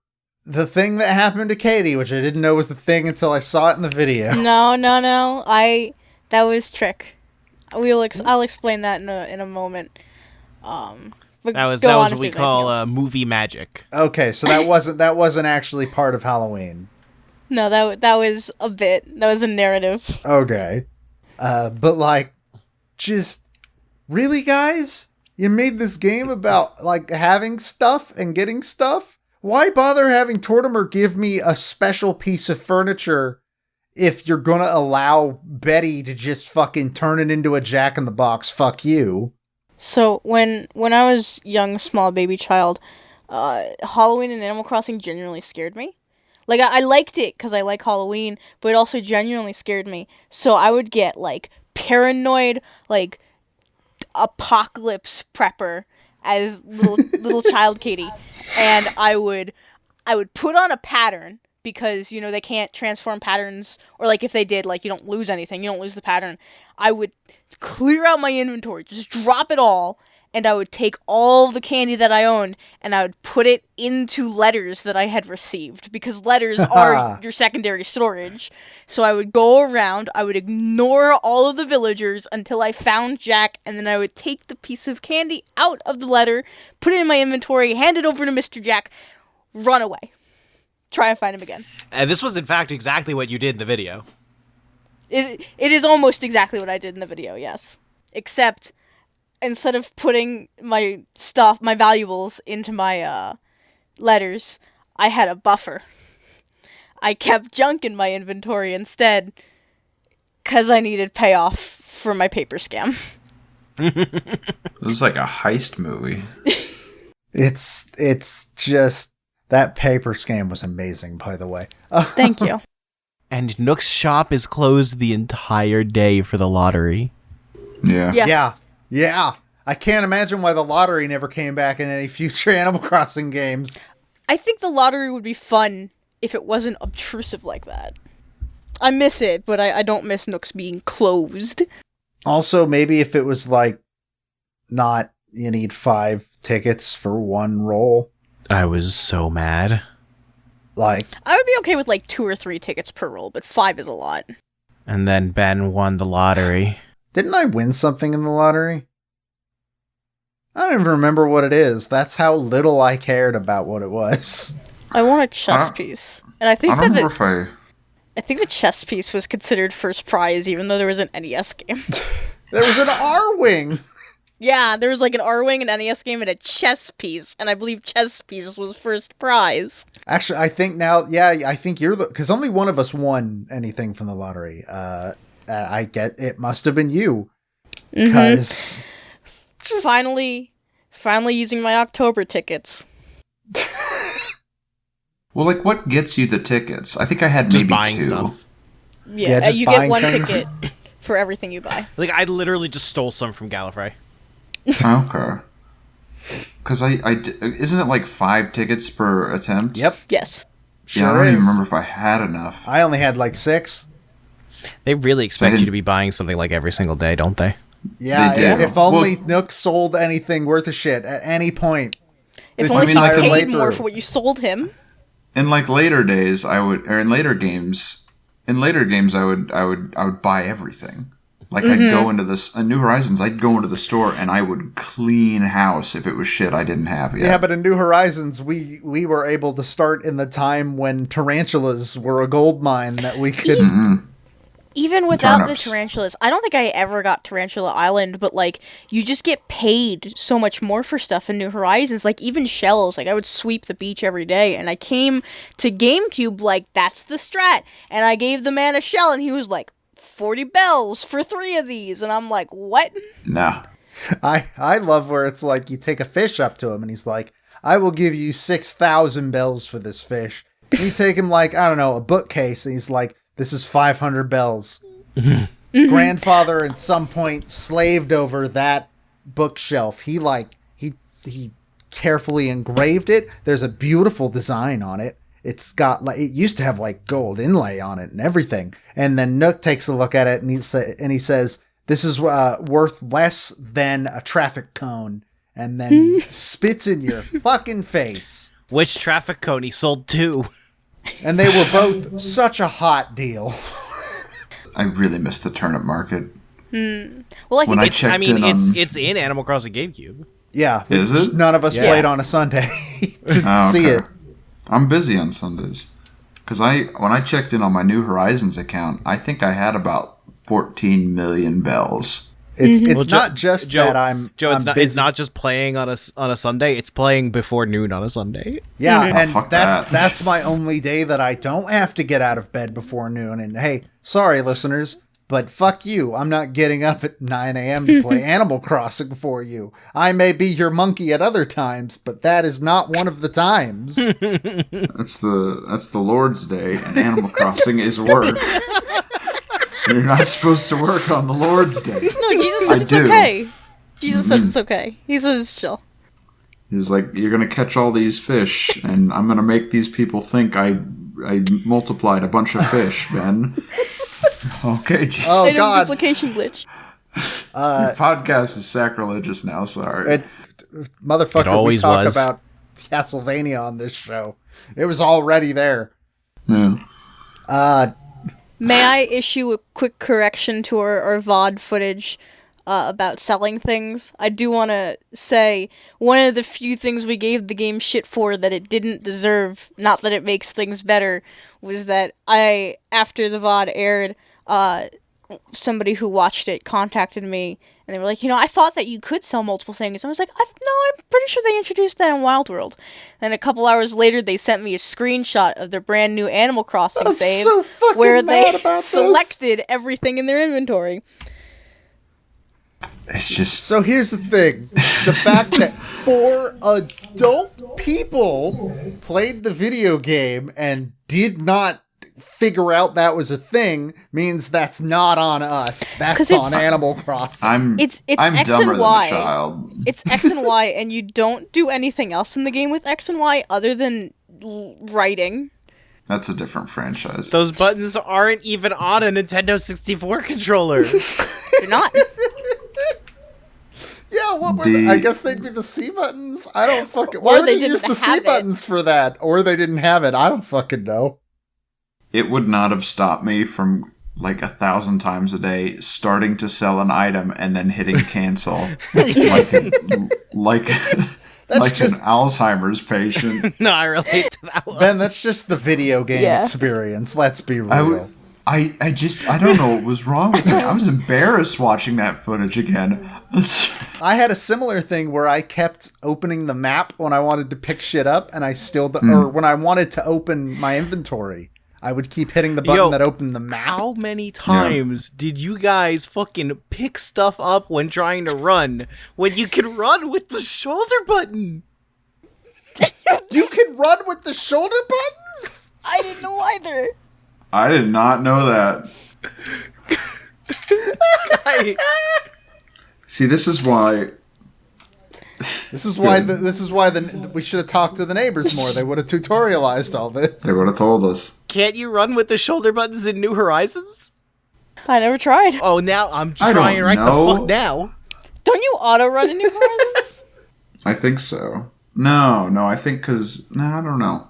the thing that happened to Katie, which I didn't know was the thing until I saw it in the video. No. That was trick. I'll explain that in a moment. But That was go on what if we there's call anything else. movie magic. Okay, so that wasn't actually part of Halloween. No, that was a bit. That was a narrative. Okay. But like, just really, guys? You made this game about like having stuff and getting stuff? Why bother having Tortimer give me a special piece of furniture if you're gonna allow Betty to just fucking turn it into a Jack-in-the-Box? Fuck you. So when I was young, small baby child, Halloween and Animal Crossing genuinely scared me. Like I liked it because I like Halloween, but it also genuinely scared me. So I would get like paranoid, like apocalypse prepper as little child Katie, and I would put on a pattern because they can't transform patterns, or like if they did, like you don't lose anything, you don't lose the pattern. I would clear out my inventory, just drop it all, and I would take all the candy that I owned and I would put it into letters that I had received, because letters are your secondary storage. So I would go around, I would ignore all of the villagers until I found Jack, and then I would take the piece of candy out of the letter, put it in my inventory, hand it over to Mr. Jack, run away. Try and find him again. And this was, in fact, exactly what you did in the video. It is almost exactly what I did in the video, yes. Except, instead of putting my stuff, my valuables, into my letters, I had a buffer. I kept junk in my inventory instead, because I needed payoff for my paper scam. It was like a heist movie. It's just... That paper scam was amazing, by the way. Thank you. And Nook's shop is closed the entire day for the lottery. Yeah. Yeah. I can't imagine why the lottery never came back in any future Animal Crossing games. I think the lottery would be fun if it wasn't obtrusive like that. I miss it, but I don't miss Nook's being closed. Also, maybe if it was like, not, you need 5 tickets for one roll. I was so mad. Like, I would be okay with like 2 or 3 tickets per roll, but 5 is a lot. And then Ben won the lottery. didn't I win something in the lottery? I don't even remember what it is. That's how little I cared about what it was. I won a chess piece, and I think I don't remember if I think the chess piece was considered first prize, even though there was an NES game. There was an R-Wing! Yeah, there was like an R-Wing, an NES game, and a chess piece, and I believe chess piece was first prize. Actually, I think now, I think you're the... Because only one of us won anything from the lottery. I get it must have been you. Because Finally using my October tickets. Well, like, what gets you the tickets? I think I had Just maybe buying 2. stuff. Yeah, just you get buying one things. ticket for everything you buy. Like, I literally just stole some from Gallifrey. Okay. Because isn't it like 5 tickets per attempt? Yep. Yes. Sure Yeah, I don't is. even remember if I had enough. I only had like 6. They really expect didn't- you to be buying something like every single day, don't they? Yeah, They do. if only Well- Nook sold anything worth a shit at any point. If This only he entire paid playthrough. more for what you sold him. In like later days, in later games, I would buy everything. Like I'd go into this New Horizons. I'd go into the store and I would clean house if it was shit I didn't have yet. Yeah, but in New Horizons, we were able to start in the time when tarantulas were a gold mine that we could. Even without the Turnips. tarantulas, I don't think I ever got Tarantula Island, but like you just get paid so much more for stuff in New Horizons. Like even shells, like I would sweep the beach every day, and I came to GameCube like that's the strat, and I gave the man a shell, and he was like 40 bells for 3 of these, and I'm like, what? No. I love where it's like you take a fish up to him and he's like, I will give you 6,000 bells for this fish. And you take him like, I don't know, a bookcase, and he's like, this is 500 bells. Grandfather at some point slaved over that bookshelf. He carefully engraved it. There's a beautiful design on it. It's got like, it used to have like gold inlay on it and everything. And then Nook takes a look at it and he says, this is worth less than a traffic cone. And then spits in your fucking face. Which traffic cone he sold too. And they were both such a hot deal. I really missed the turnip market. Well, I think When I it's checked I mean, in on- it's in Animal Crossing GameCube. Yeah. Is just it? None of us Yeah. played on a Sunday to Oh, see okay. it. I'm busy on Sundays. Because when I checked in on my New Horizons account, I think I had about 14 million bells. It's Well, not just that I'm Joe. I'm It's busy. not just playing on a Sunday. It's playing before noon on a Sunday. Yeah, Oh, and fuck that's that. that's my only day that I don't have to get out of bed before noon. And hey, sorry listeners, but fuck you. I'm not getting up at 9 a.m. to play Animal Crossing for you. I may be your monkey at other times, but that is not one of the times. That's the Lord's Day, and Animal Crossing is work. You're not supposed to work on the Lord's Day. no. Jesus said I it's do. okay. Jesus said it's okay. He said it's chill. He was like, "You're gonna catch all these fish, and I'm gonna make these people think I multiplied a bunch of fish, Ben." Okay, Jesus. Oh I know God, duplication glitch. Your podcast is sacrilegious now. Sorry. Motherfucker! It always we talk was. about Castlevania on this show. It was already there. Yeah. May I issue a quick correction to our VOD footage about selling things? I do want to say one of the few things we gave the game shit for that it didn't deserve, not that it makes things better, was that after the VOD aired, somebody who watched it contacted me and they were like, I thought that you could sell multiple things. I was like, no, I'm pretty sure they introduced that in Wild World. And a couple hours later, they sent me a screenshot of their brand new Animal Crossing I'm save so fucking where mad they about this. selected everything in their inventory. It's just So here's the thing. The fact that 4 adult people played the video game and did not figure out that was a thing means that's not on us. That's 'Cause it's- on Animal Crossing. It's I'm X dumber and Y. than a child. It's X and Y, and you don't do anything else in the game with X and Y other than writing. That's a different franchise. Those buttons aren't even on a Nintendo 64 controller. They're not. Yeah, what were The- I guess they'd be the C buttons? I don't fucking... Or Why would they they use didn't the have C it. buttons for that? Or they didn't have it. I don't fucking know. It would not have stopped me from like 1,000 times a day starting to sell an item and then hitting cancel like just- an Alzheimer's patient. No, I relate to that one. Ben, that's just the video game Yeah. experience. Let's be real. I don't know what was wrong with me. I was embarrassed watching that footage again. I had a similar thing where I kept opening the map when I wanted to pick shit up, and I still, or when I wanted to open my inventory, I would keep hitting the button that opened the map. How many times did you guys fucking pick stuff up when trying to run when you can run with the shoulder button? You can run with the shoulder buttons? I didn't know either. I did not know that. See, this is why we should have talked to the neighbors more. They would have tutorialized all this. they would have told us. Can't you run with the shoulder buttons in New Horizons? I never tried. Oh, now I'm I trying don't right know. the fuck now. Don't you auto run in New Horizons? I think so. No, I think because... No, I don't know.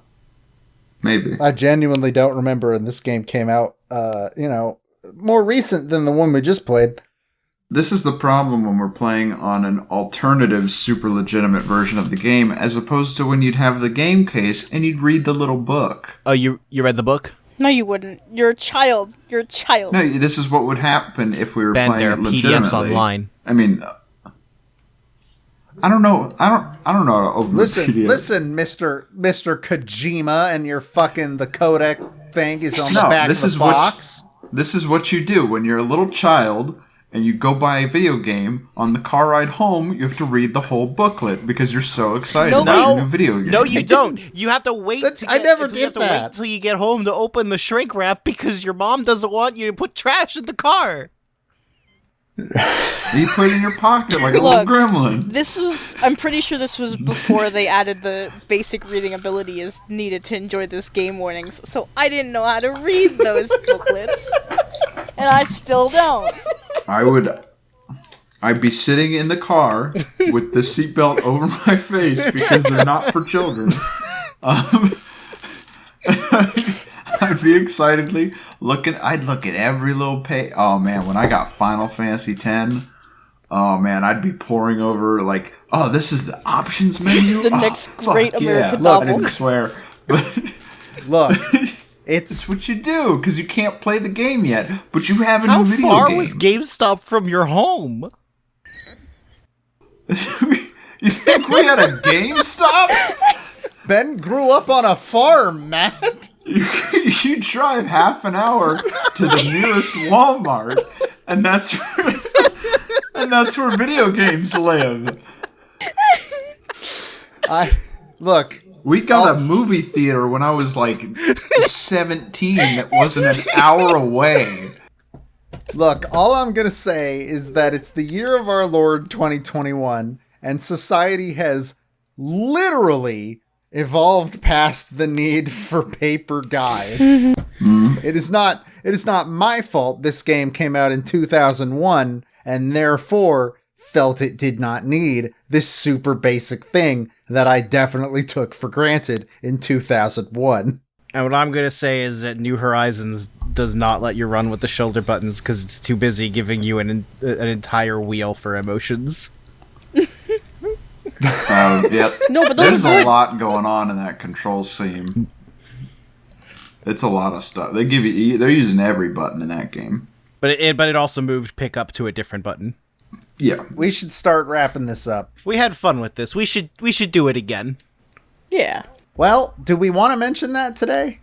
Maybe. I genuinely don't remember, and this game came out, more recent than the one we just played. This is the problem when we're playing on an alternative, super legitimate version of the game, as opposed to when you'd have the game case and you'd read the little book. Oh, you read the book? No, you wouldn't. You're a child. You're a child. No, this is what would happen if we were Ben, playing there are it legitimately. PDFs online. I mean, I don't know. I don't know. How to open Listen, a PDF. Mr. Kojima, and your fucking the codec thing is on the back of the box. This is what you do when you're a little child and you go buy a video game. On the car ride home, you have to read the whole booklet because you're so excited about your new video game. No, you don't. You have to wait. I never did that. Wait till you get home to open the shrink wrap because your mom doesn't want you to put trash in the car. You put it in your pocket like a little gremlin. I'm pretty sure this was before they added the basic reading ability is needed to enjoy this game warnings, so I didn't know how to read those booklets. And I still don't. I'd be sitting in the car with the seatbelt over my face because they're not for children. I'd be excitedly looking. I'd look at every little page. Oh man, when I got Final Fantasy X, oh man, I'd be poring over like, oh, this is the options menu. The next great American novel. I didn't swear, but Look, it's what you do because you can't play the game yet, but you have a How new video far game. was GameStop from your home? You think we had a GameStop? Ben grew up on a farm, Matt. You drive half an hour to the nearest Walmart, and that's where video games live. We got a movie theater when I was like 17 that wasn't an hour away. Look, all I'm going to say is that it's the year of our Lord 2021, and society has literally evolved past the need for paper guides. It is not my fault this game came out in 2001 and therefore felt it did not need this super basic thing that I definitely took for granted in 2001. And what I'm going to say is that New Horizons does not let you run with the shoulder buttons because it's too busy giving you an entire wheel for emotions. Yep. No, but there's a lot going on in that control scheme. It's a lot of stuff. They're using every button in that game. But it also moved pick up to a different button. Yeah. We should start wrapping this up. We had fun with this. We should do it again. Yeah. Well, do we want to mention that today?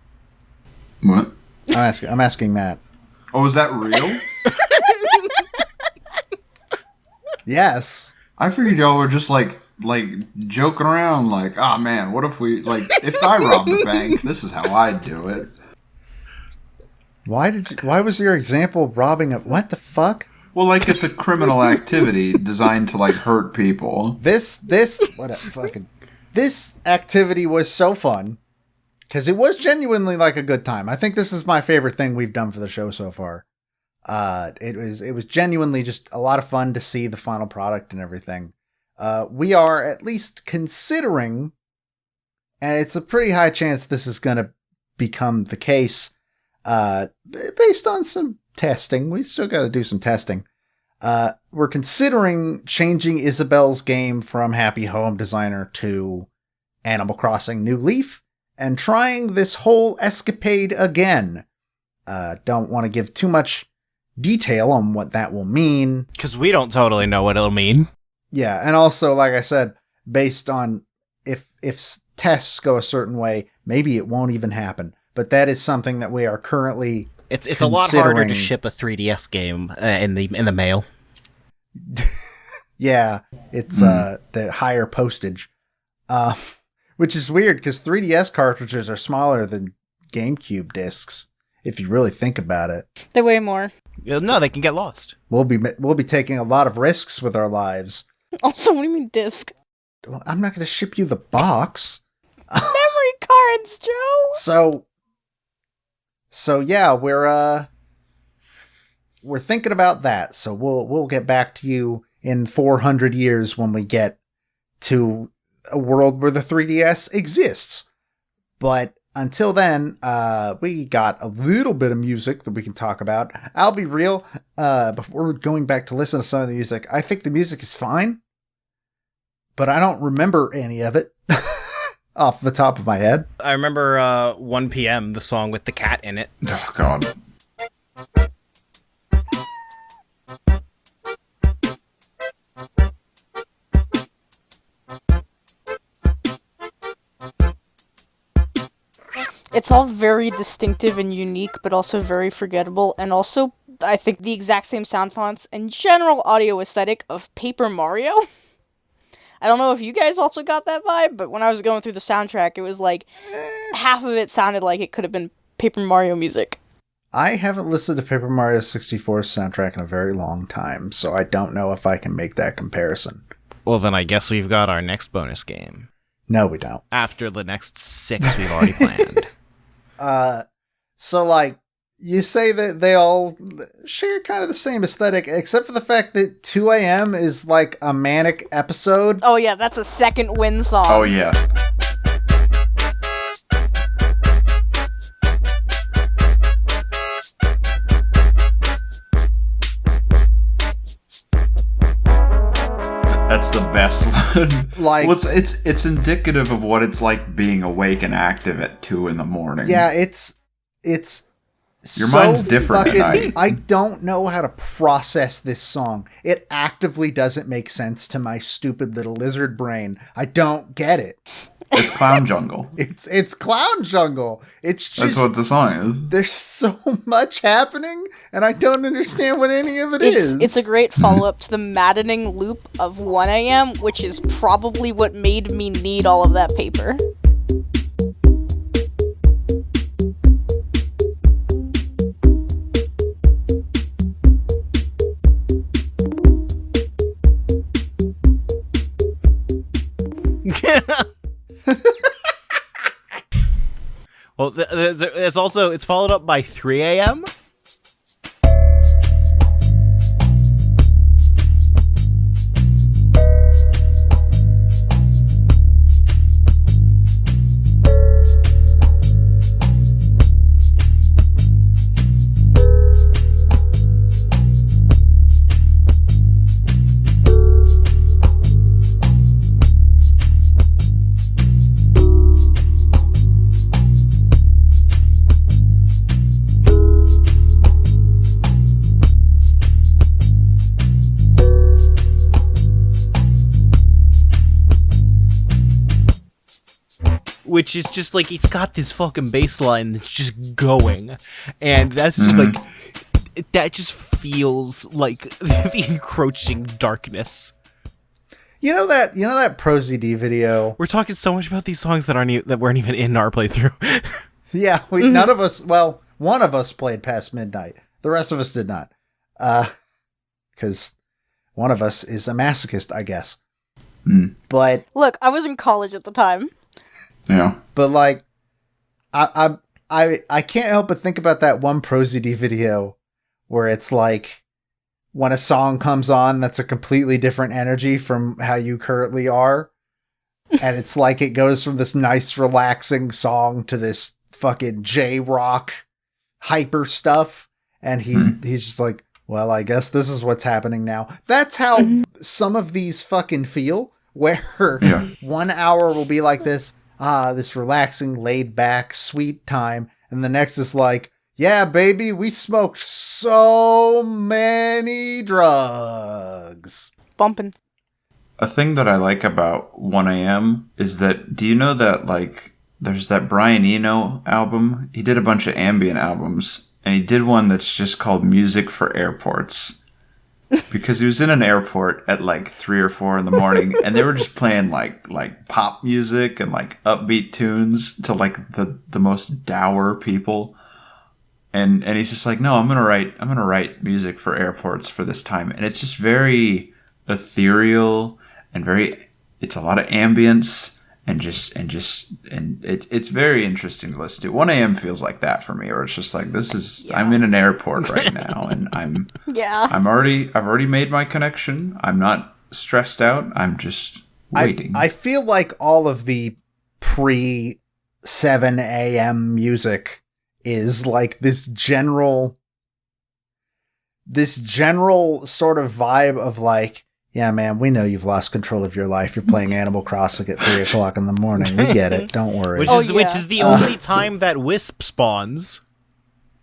What? I'm asking Matt. Oh, is that real? Yes. I figured y'all were just like joking around, like, oh man, what if we if I robbed a bank, this is how I'd do it. Why was your example robbing a what the fuck? Well, like it's a criminal activity designed to like hurt people. This activity was so fun because it was genuinely like a good time. I think this is my favorite thing we've done for the show so far. It was genuinely just a lot of fun to see the final product and everything. We are at least considering, and it's a pretty high chance this is going to become the case, based on some testing. We still got to do some testing. We're considering changing Isabel's game from Happy Home Designer to Animal Crossing New Leaf and trying this whole escapade again. Don't want to give too much detail on what that will mean. Because we don't totally know what it'll mean. Yeah, and also, like I said, based on if tests go a certain way, maybe it won't even happen. but that is something that we are currently It's a lot harder to considering. ship a 3DS game in the mail. Yeah, it's the higher postage, which is weird because 3DS cartridges are smaller than GameCube discs. If you really think about it, They weigh more. No, they can get lost. we'll be taking a lot of risks with our lives. Also, what do you mean disc? Well, I'm not going to ship you the box. Memory cards, Joe! So yeah, we're thinking about that. So we'll get back to you in 400 years when we get to a world where the 3DS exists. But until then, we got a little bit of music that we can talk about. I'll be real, before going back to listen to some of the music, I think the music is fine, but I don't remember any of it off the top of my head. I remember 1 p.m., the song with the cat in it. Oh, God. It's all very distinctive and unique, but also very forgettable, and also, I think, the exact same sound fonts and general audio aesthetic of Paper Mario. I don't know if you guys also got that vibe, but when I was going through the soundtrack, it was like, half of it sounded like it could have been Paper Mario music. I haven't listened to Paper Mario 64's soundtrack in a very long time, so I don't know if I can make that comparison. Well, then I guess we've got our next bonus game. No, we don't. After the next 6 we've already planned. So like, you say that they all share kind of the same aesthetic, except for the fact that 2 a.m. is like a manic episode. Oh yeah, that's a second win song. Oh, yeah. That's the best one. Like- well, it's indicative of what it's like being awake and active at 2 a.m. Yeah, it's Your so mind's different at fucking- night. I don't know how to process this song. It actively doesn't make sense to my stupid little lizard brain. I don't get it. It's Clown Jungle. It's Clown Jungle. It's just That's what the song is. there's so much happening, and I don't understand what any of it is. It's a great follow-up to the maddening loop of 1 a.m., which is probably what made me need all of that paper. Well, it's followed up by 3 a.m. Which is just like, it's got this fucking bass line that's just going, and that's just like, that just feels like the encroaching darkness. You know that Pro ZD video. We're talking so much about these songs that weren't even in our playthrough. Yeah, none of us. Well, one of us played past midnight. The rest of us did not. Because one of us is a masochist, I guess. But Look, I was in college at the time. Yeah. But like, I can't help but think about that one Pro ZD video where it's like when a song comes on that's a completely different energy from how you currently are, and it's like it goes from this nice relaxing song to this fucking J-rock hyper stuff, and he's just like, well, I guess this is what's happening now. That's how some of these fucking feel, where 1 hour will be like this relaxing, laid back, sweet time. And the next is like, yeah, baby, we smoked so many drugs. Bumping. A thing that I like about 1 a.m. is that, do you know that, like, there's that Brian Eno album. He did a bunch of ambient albums, and he did one that's just called Music for Airports. Because he was in an airport at like 3 or 4 in the morning, and they were just playing like pop music and like upbeat tunes to like the most dour people. And he's just like, no, I'm gonna write music for airports for this time, and it's just very ethereal and it's a lot of ambience. And it's very interesting to listen to. 1 a.m. feels like that for me, or it's just like I'm in an airport right now, and I've already made my connection. I'm not stressed out. I'm just waiting. I feel like all of the pre 7 a.m. music is like this general sort of vibe of like, yeah, man, we know you've lost control of your life. You're playing Animal Crossing at 3 o'clock in the morning. We get it. Don't worry. Which is the only time that Wisp spawns.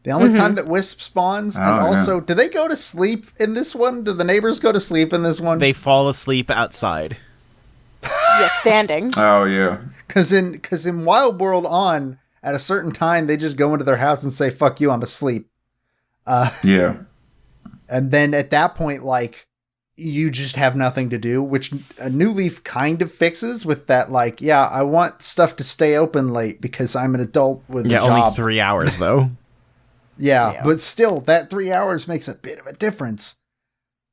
The only time that Wisp spawns. And also, do they go to sleep in this one? Do the neighbors go to sleep in this one? They fall asleep outside. Yeah, standing. Oh, yeah. Because in Wild World On, at a certain time, they just go into their house and say, fuck you, I'm asleep. Yeah. And then at that point, like, you just have nothing to do, which a New Leaf kind of fixes with that, like, yeah, I want stuff to stay open late because I'm an adult with a job. Yeah, only 3 hours, though. yeah, but still, that 3 hours makes a bit of a difference.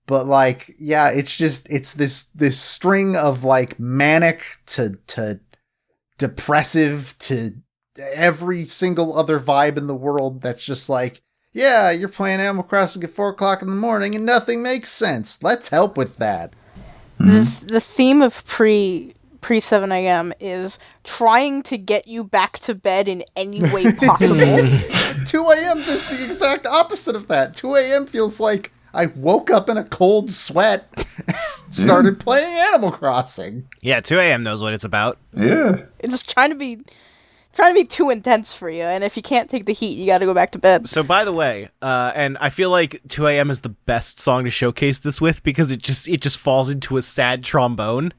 But, like, yeah, it's this string of, like, manic to depressive to every single other vibe in the world that's just like, yeah, you're playing Animal Crossing at 4 o'clock in the morning and nothing makes sense. Let's help with that. The theme of pre 7 a.m. is trying to get you back to bed in any way possible. 2 a.m. does the exact opposite of that. 2 a.m. feels like I woke up in a cold sweat and started playing Animal Crossing. Yeah, 2 a.m. knows what it's about. Yeah. It's trying to be too intense for you, and if you can't take the heat, you gotta go back to bed. So, by the way, and I feel like 2 a.m. is the best song to showcase this with because it just falls into a sad trombone.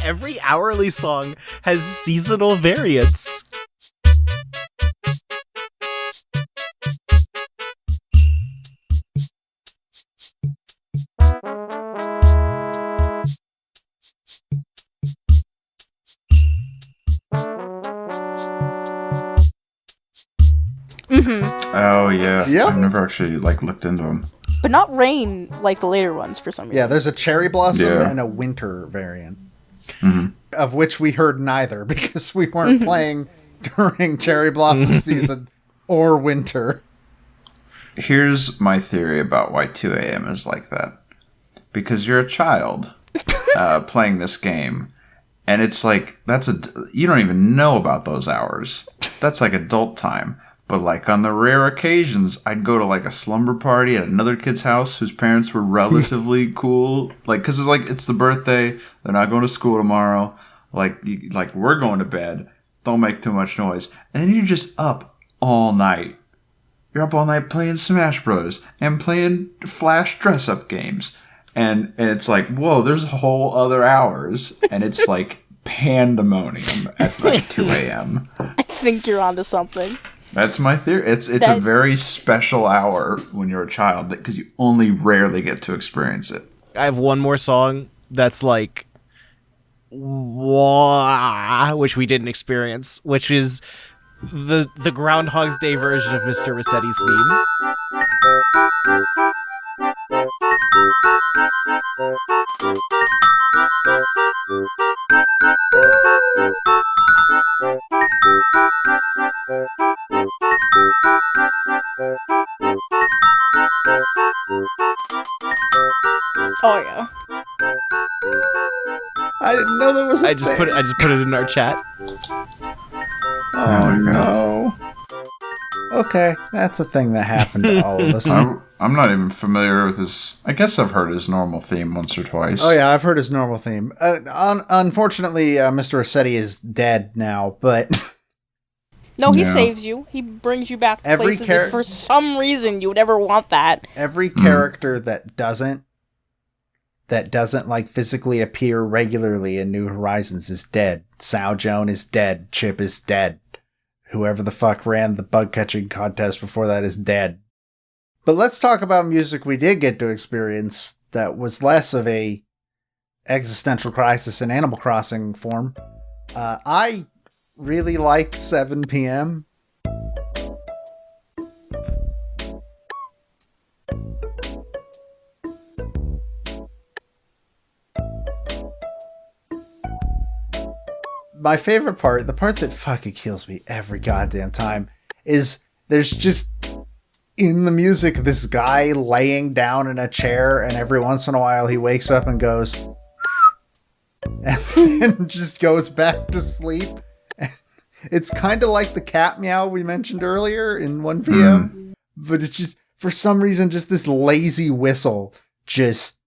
Every hourly song has seasonal variants. Oh, yeah. Yeah. I've never actually, looked into them. But not rain like the later ones for some reason. Yeah, there's a cherry blossom Yeah. and a winter variant. Mm-hmm. Of which we heard neither because we weren't playing during cherry blossom season or winter. Here's my theory about why 2 a.m. is like that. Because you're a child playing this game, and it's like, you don't even know about those hours. That's like adult time. But like on the rare occasions, I'd go to like a slumber party at another kid's house whose parents were relatively cool. Like, because it's the birthday, they're not going to school tomorrow. Like we're going to bed. Don't make too much noise. And then you're just up all night. You're up all night playing Smash Bros. And playing Flash dress-up games. And it's like, whoa, there's whole other hours. And it's like pandemonium at like 2 a.m. I think you're onto something. That's my theory. It's a very special hour when you're a child because you only rarely get to experience it. I have one more song that's like, wah, which we didn't experience, which is the Groundhog's Day version of Mr. Rossetti's theme. Oh yeah. I didn't know there was a I just put it in our chat. Oh no. Okay, that's a thing that happened to all of us. I'm not even familiar with his... I guess I've heard his normal theme once or twice. Oh yeah, I've heard his normal theme. Unfortunately, Mr. Rossetti is dead now, but... No, he Yeah. saves you. He brings you back to Every places if for some reason you would ever want that. every character that doesn't that doesn't like physically appear regularly in New Horizons is dead. Sao Joan is dead. Chip is dead. Whoever the fuck ran the bug catching contest before that is dead. But let's talk about music we did get to experience that was less of a existential crisis in Animal Crossing form. I really liked 7 p.m. My favorite part, the part that fucking kills me every goddamn time, is there's just in the music this guy laying down in a chair, and every once in a while he wakes up and goes and then just goes back to sleep. It's kind of like the cat meow we mentioned earlier in 1 p.m. But it's just, for some reason, just this lazy whistle just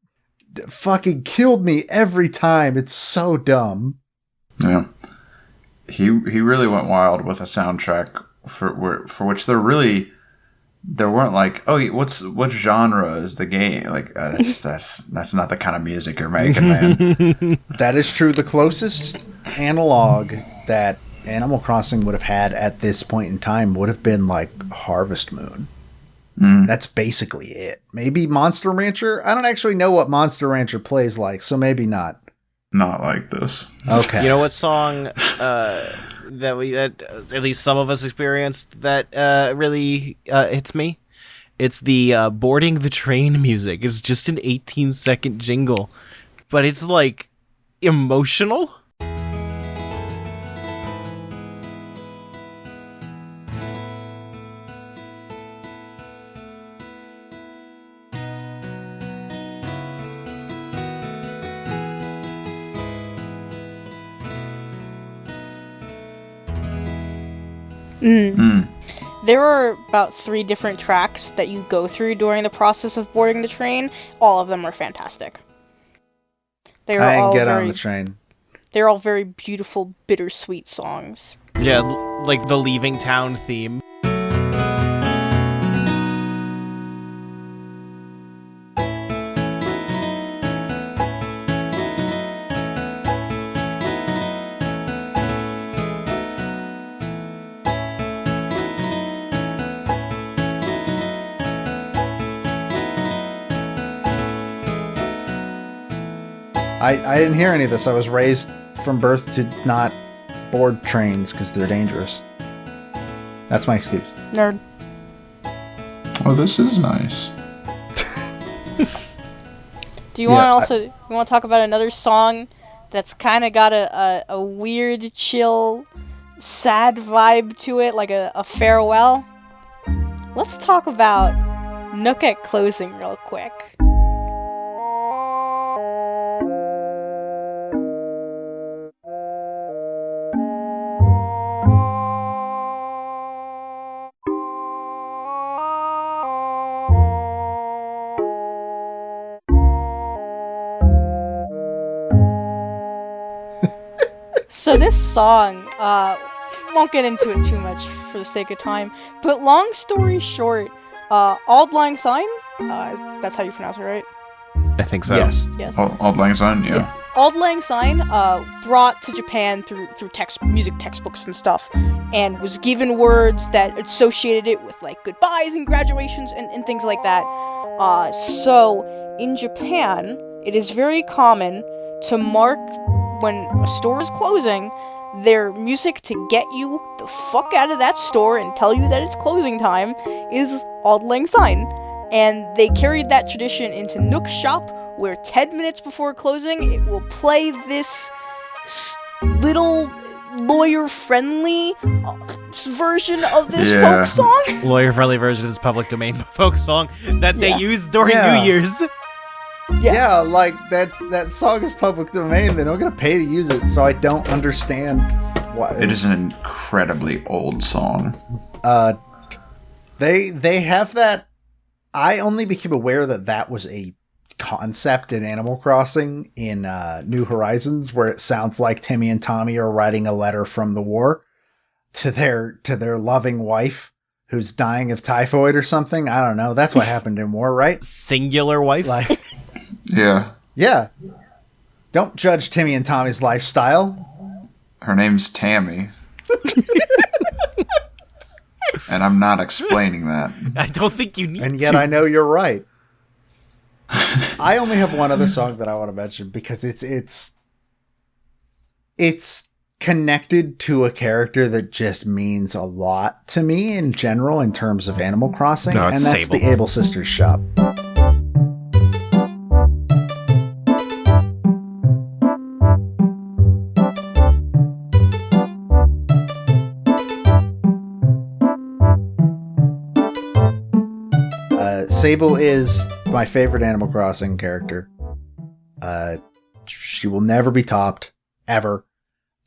fucking killed me every time. It's so dumb. Yeah. He really went wild with a soundtrack for which there weren't like, oh, what genre is the game? Like that's not the kind of music you're making, man. That is true. The closest analog that Animal Crossing would have had at this point in time would have been like Harvest Moon. That's basically it. Maybe Monster Rancher. I don't actually know what Monster Rancher plays like, so maybe not. Not like this. Okay. You know what song that at least some of us experienced that really hits me? It's the boarding the train music. It's just an 18-second jingle, but it's like emotional. There are about 3 different tracks that you go through during the process of boarding the train. All of them are fantastic. I didn't get on the train. They're all very beautiful, bittersweet songs. Yeah, like the Leaving Town theme. I didn't hear any of this. I was raised from birth to not board trains because they're dangerous. That's my excuse. Nerd. Oh, this is nice. Do you want to talk about another song that's kind of got a weird, chill, sad vibe to it, like a farewell? Let's talk about Nook at Closing real quick. So this song, won't get into it too much for the sake of time, but long story short, Auld Lang Syne, that's how you pronounce it, right? I think so. Yes. Auld Lang Syne, yeah. Auld Lang Syne, brought to Japan through music textbooks and stuff, and was given words that associated it with like goodbyes and graduations and things like that. So in Japan, it is very common to mark when a store is closing, their music to get you the fuck out of that store and tell you that it's closing time is Auld Lang Syne. And they carried that tradition into Nook's shop, where 10 minutes before closing, it will play this little lawyer-friendly version of this folk song. Lawyer-friendly version of this public domain folk song that they use during New Year's. Yeah, like that song is public domain. They don't get to pay to use it, so I don't understand why. It is an incredibly old song. They have that. I only became aware that was a concept in Animal Crossing in New Horizons, where it sounds like Timmy and Tommy are writing a letter from the war to their loving wife who's dying of typhoid or something. I don't know. That's what happened in war, right? Singular wife. Like, Yeah. Yeah. Don't judge Timmy and Tommy's lifestyle. Her name's Tammy. And I'm not explaining that. I don't think you need And yet to. I know you're right. I only have one other song that I want to mention because it's connected to a character that just means a lot to me in general in terms of Animal Crossing, No, and it's that's Sable. the Able Sisters shop. Sable is my favorite Animal Crossing character. She will never be topped, ever.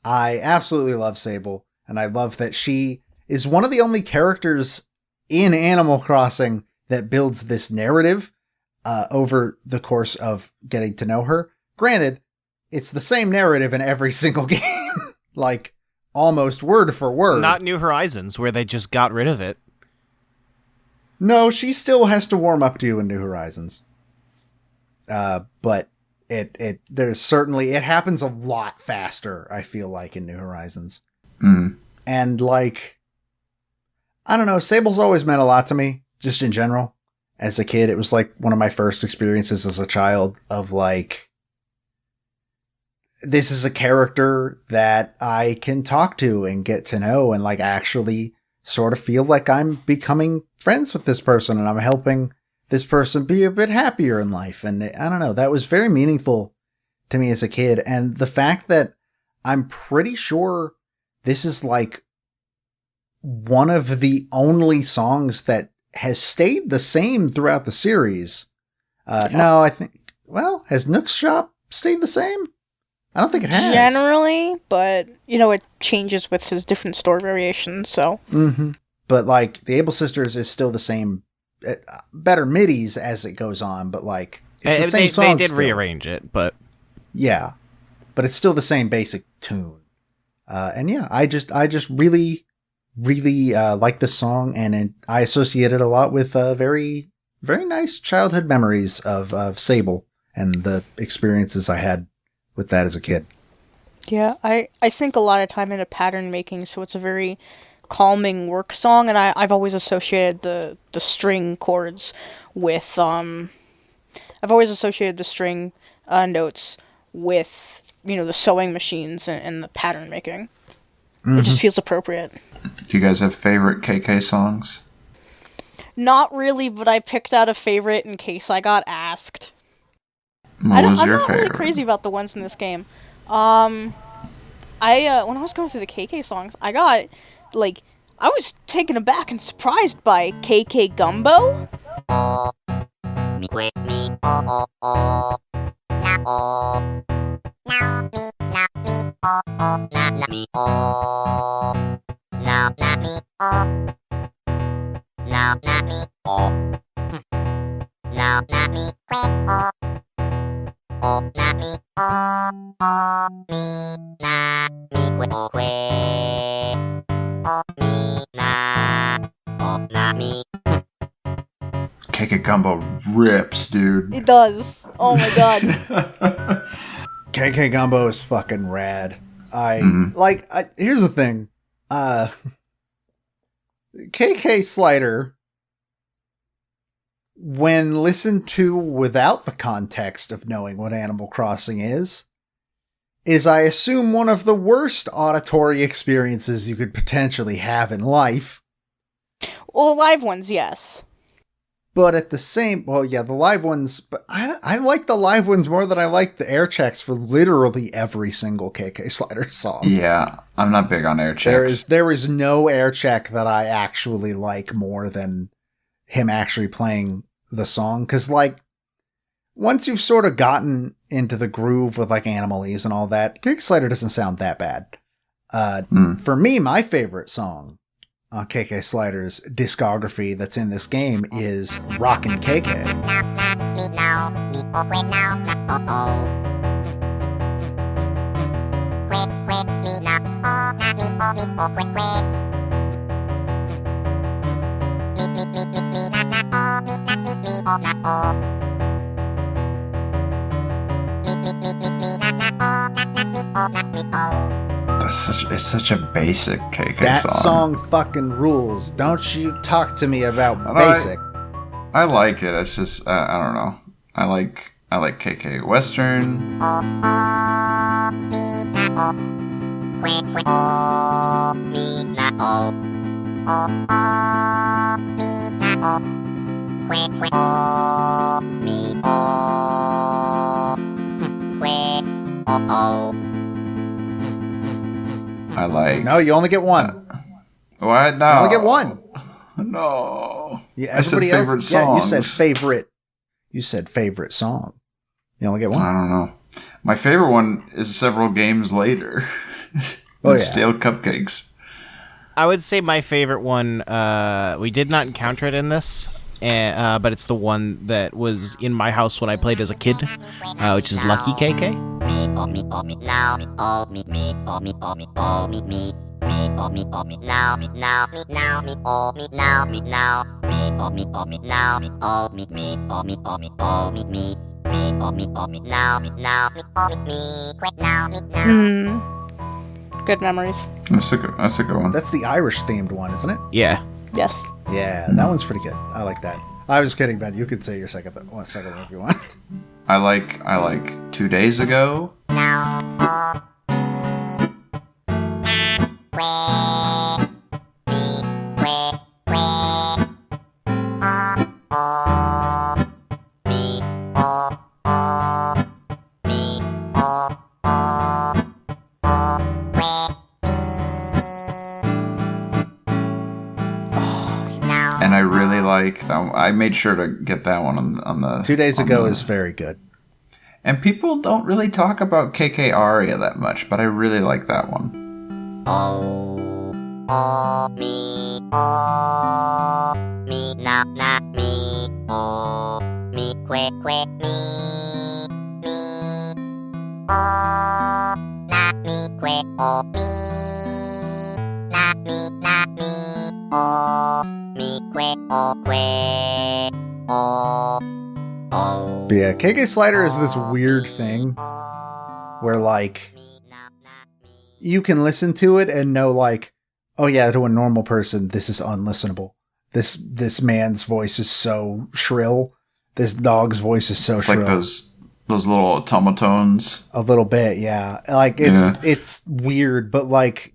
I absolutely love Sable, and I love that she is one of the only characters in Animal Crossing that builds this narrative over the course of getting to know her. Granted, it's the same narrative in every single game, like almost word for word. Not New Horizons, where they just got rid of it. No, she still has to warm up to you in New Horizons. But there's certainly, it happens a lot faster, I feel like, in New Horizons. Mm. And like, I don't know, Sable's always meant a lot to me, just in general. As a kid, it was like one of my first experiences as a child of like, this is a character that I can talk to and get to know and like actually sort of feel like I'm becoming friends with this person and I'm helping this person be a bit happier in life. And I don't know, that was very meaningful to me as a kid. And the fact that I'm pretty sure this is like one of the only songs that has stayed the same throughout the series. No, I think, well, has Nook's shop stayed the same? I don't think it has. Generally, but, it changes with his different store variations, so. Mm-hmm. But, like, the Able Sisters is still the same, better midis as it goes on, but, like, it's the same song They did still. rearrange it, but... Yeah. But it's still the same basic tune. And yeah, I just really, really like this song, and I associate it a lot with very, very nice childhood memories of Sable and the experiences I had with that as a kid. Yeah, I sink a lot of time into pattern making, so it's a very calming work song, and I've always associated the string chords with, I've always associated the string notes with, the sewing machines and the pattern making. Mm-hmm. It just feels appropriate. Do you guys have favorite KK songs? Not really, but I picked out a favorite in case I got asked. What was I'm your not favorite? really crazy about the ones in this game. When I was going through the KK songs, I was taken aback and surprised by KK Gumbo. KK Gumbo rips, dude. It does. Oh my god. KK Gumbo is fucking rad. Here's the thing. KK Slider, when listened to without the context of knowing what Animal Crossing is I assume one of the worst auditory experiences you could potentially have in life. Well, the live ones, yes. But at the same, the live ones, but I like the live ones more than I like the air checks for literally every single KK Slider song. Yeah, I'm not big on air checks. There is no air check that I actually like more than him actually playing the song. Cause like, once you've sort of gotten into the groove with like Animalese and all that, KK Slider doesn't sound that bad. For me, my favorite song on KK Slider's discography that's in this game is Rockin' KK. It's such a basic KK That song. song fucking rules. Don't you talk to me about And basic. I like it. It's just I don't know. I like KK Western. I like. No, you only get one. What? No. You only get one. No. Yeah, I said everybody favorite else. Yeah, you songs. said favorite. You said favorite song. You only get one. I don't know. My favorite one is several games later. Oh, yeah. Stale Cupcakes. I would say my favorite one, we did not encounter it in this, but it's the one that was in my house when I played as a kid, which is Lucky KK. Good memories. That's a good one. That's the Irish themed one, isn't it? Yeah. Yes. Yeah, that one's pretty good. I like that. I was kidding, Ben. You could say your second one if you want. I like 2 days ago. And I really like that one. I made sure to get that one on the 2 days ago is very good. And people don't really talk about KK Aria that much, but I really like that one. But yeah, KK Slider is this weird thing where, like, you can listen to it and know, like, oh yeah, to a normal person, this is unlistenable. This man's voice is so shrill. This dog's voice is so It's shrill. like those little automatons. A little bit, yeah. Like, it's weird, but, like,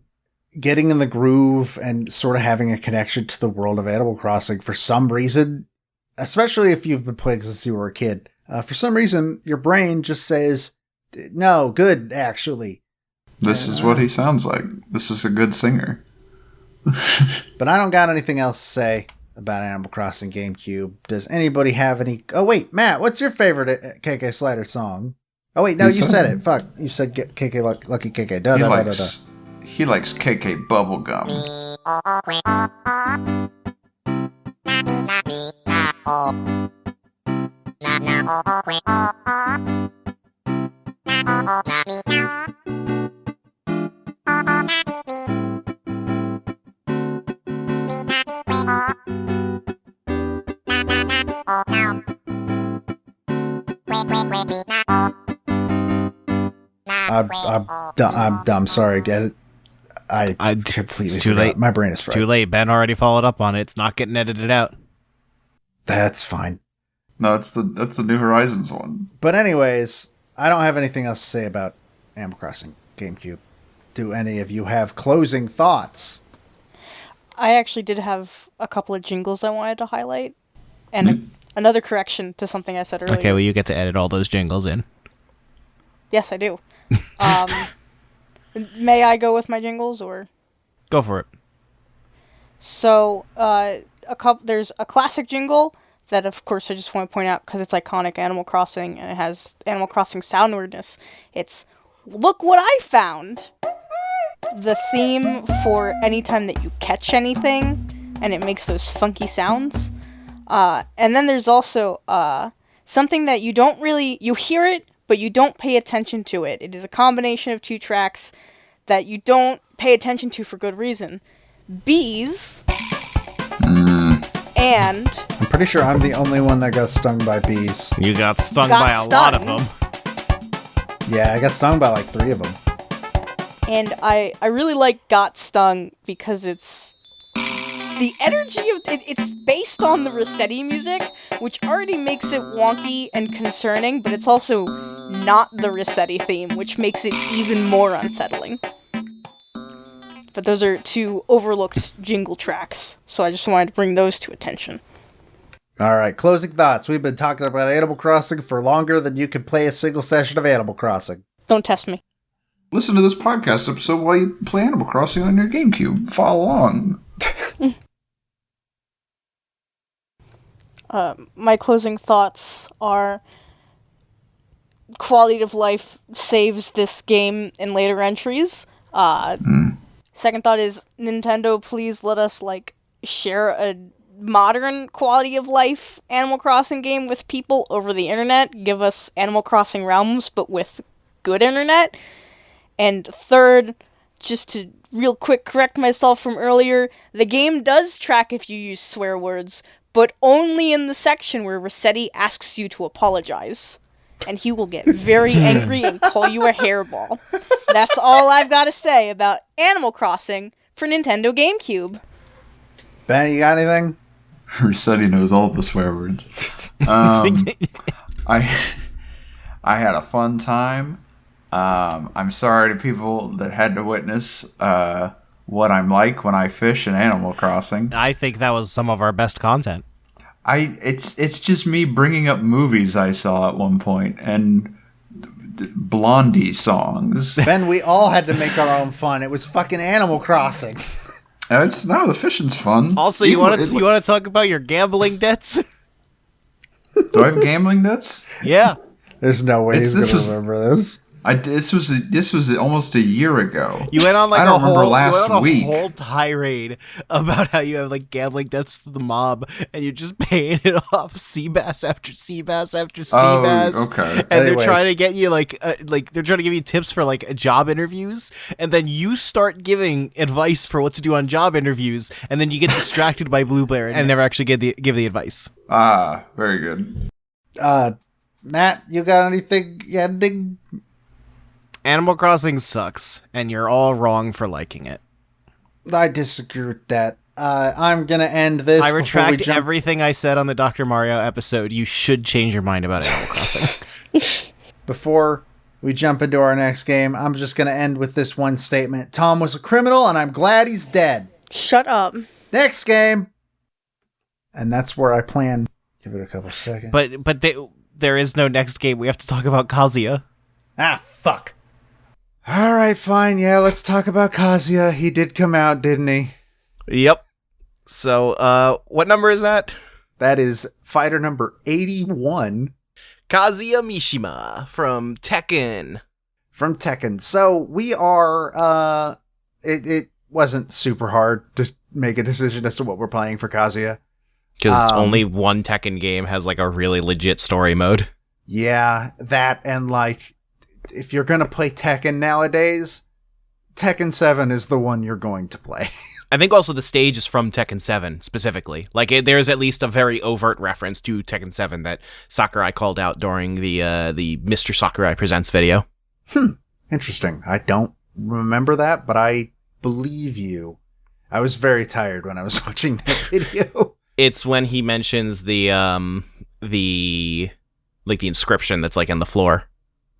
getting in the groove and sort of having a connection to the world of Animal Crossing for some reason, especially if you've been playing since you were a kid, for some reason, your brain just says, no, good, actually. This is what he sounds like. This is a good singer. But I don't got anything else to say about Animal Crossing GameCube. Does anybody have any... Oh, wait, Matt, what's your favorite KK Slider song? Oh, wait, no, you said it. Fuck, you said KK Lucky KK. He likes KK Bubblegum. I'm dumb. Sorry, get it. I completely it's too forgot. late. My brain is fried. Too late. Ben already followed up on it. It's not getting edited out. That's fine. No, that's the New Horizons one. But anyways, I don't have anything else to say about Animal Crossing GameCube. Do any of you have closing thoughts? I actually did have a couple of jingles I wanted to highlight, and another correction to something I said earlier. Okay, well, you get to edit all those jingles in. Yes, I do. May I go with my jingles, or? Go for it. So, there's a classic jingle that, of course, I just want to point out because it's iconic Animal Crossing and it has Animal Crossing soundwardness. It's "Look What I Found!" The theme for anytime that you catch anything, and it makes those funky sounds. And then there's also something that you hear it, but you don't pay attention to it. It is a combination of two tracks that you don't pay attention to for good reason. Bees and... I'm pretty sure I'm the only one that got stung by bees. You got stung by a lot of them. Yeah, I got stung by like 3 of them. And I really like Got Stung because it's the energy of it's based on the Rossetti music, which already makes it wonky and concerning, but it's also not the Rossetti theme, which makes it even more unsettling. But those are 2 overlooked jingle tracks, so I just wanted to bring those to attention. All right, closing thoughts. We've been talking about Animal Crossing for longer than you can play a single session of Animal Crossing. Don't test me. Listen to this podcast episode while you play Animal Crossing on your GameCube. Follow along. My closing thoughts are quality of life saves this game in later entries. Second thought is Nintendo, please let us share a modern quality of life Animal Crossing game with people over the internet. Give us Animal Crossing Realms, but with good internet. And third, just to real quick correct myself from earlier, the game does track if you use swear words, but only in the section where Rossetti asks you to apologize. And he will get very angry and call you a hairball. That's all I've got to say about Animal Crossing for Nintendo GameCube. Ben, you got anything? Rossetti knows all the swear words. I had a fun time. I'm sorry to people that had to witness what I'm like when I fish in Animal Crossing. I think that was some of our best content. It's just me bringing up movies I saw at one point and Blondie songs. Ben, we all had to make our own fun. It was fucking Animal Crossing. The fishing's fun. Also, you want to talk about your gambling debts? Do I have gambling debts? Yeah. There's no way he's going to remember this. This was almost a year ago. You went on I don't remember last week. A whole tirade about how you have gambling debts to the mob, and you're just paying it off, sea bass after sea bass after sea bass. Okay. And they're trying to get you they're trying to give you tips for job interviews, and then you start giving advice for what to do on job interviews, and then you get distracted by Blue Bear and never actually give the advice. Very good. Matt, you got anything ending? Animal Crossing sucks, and you're all wrong for liking it. I disagree with that. I'm going to end this. I retract everything I said on the Dr. Mario episode. You should change your mind about Animal Crossing. Before we jump into our next game, I'm just going to end with this one statement. Tom was a criminal, and I'm glad he's dead. Shut up. Next game. And that's where I plan. Give it a couple seconds. But there is no next game. We have to talk about Kazuya. Fuck. All right, fine. Yeah, let's talk about Kazuya. He did come out, didn't he? Yep. So, what number is that? That is fighter number 81. Kazuya Mishima from Tekken. So we are, it wasn't super hard to make a decision as to what we're playing for Kazuya. Because only one Tekken game has a really legit story mode. Yeah, that and if you're going to play Tekken nowadays, Tekken 7 is the one you're going to play. I think also the stage is from Tekken 7 specifically. There's at least a very overt reference to Tekken 7 that Sakurai called out during the Mr. Sakurai Presents video. Interesting. I don't remember that, but I believe you. I was very tired when I was watching that video. It's when he mentions the inscription that's in the floor.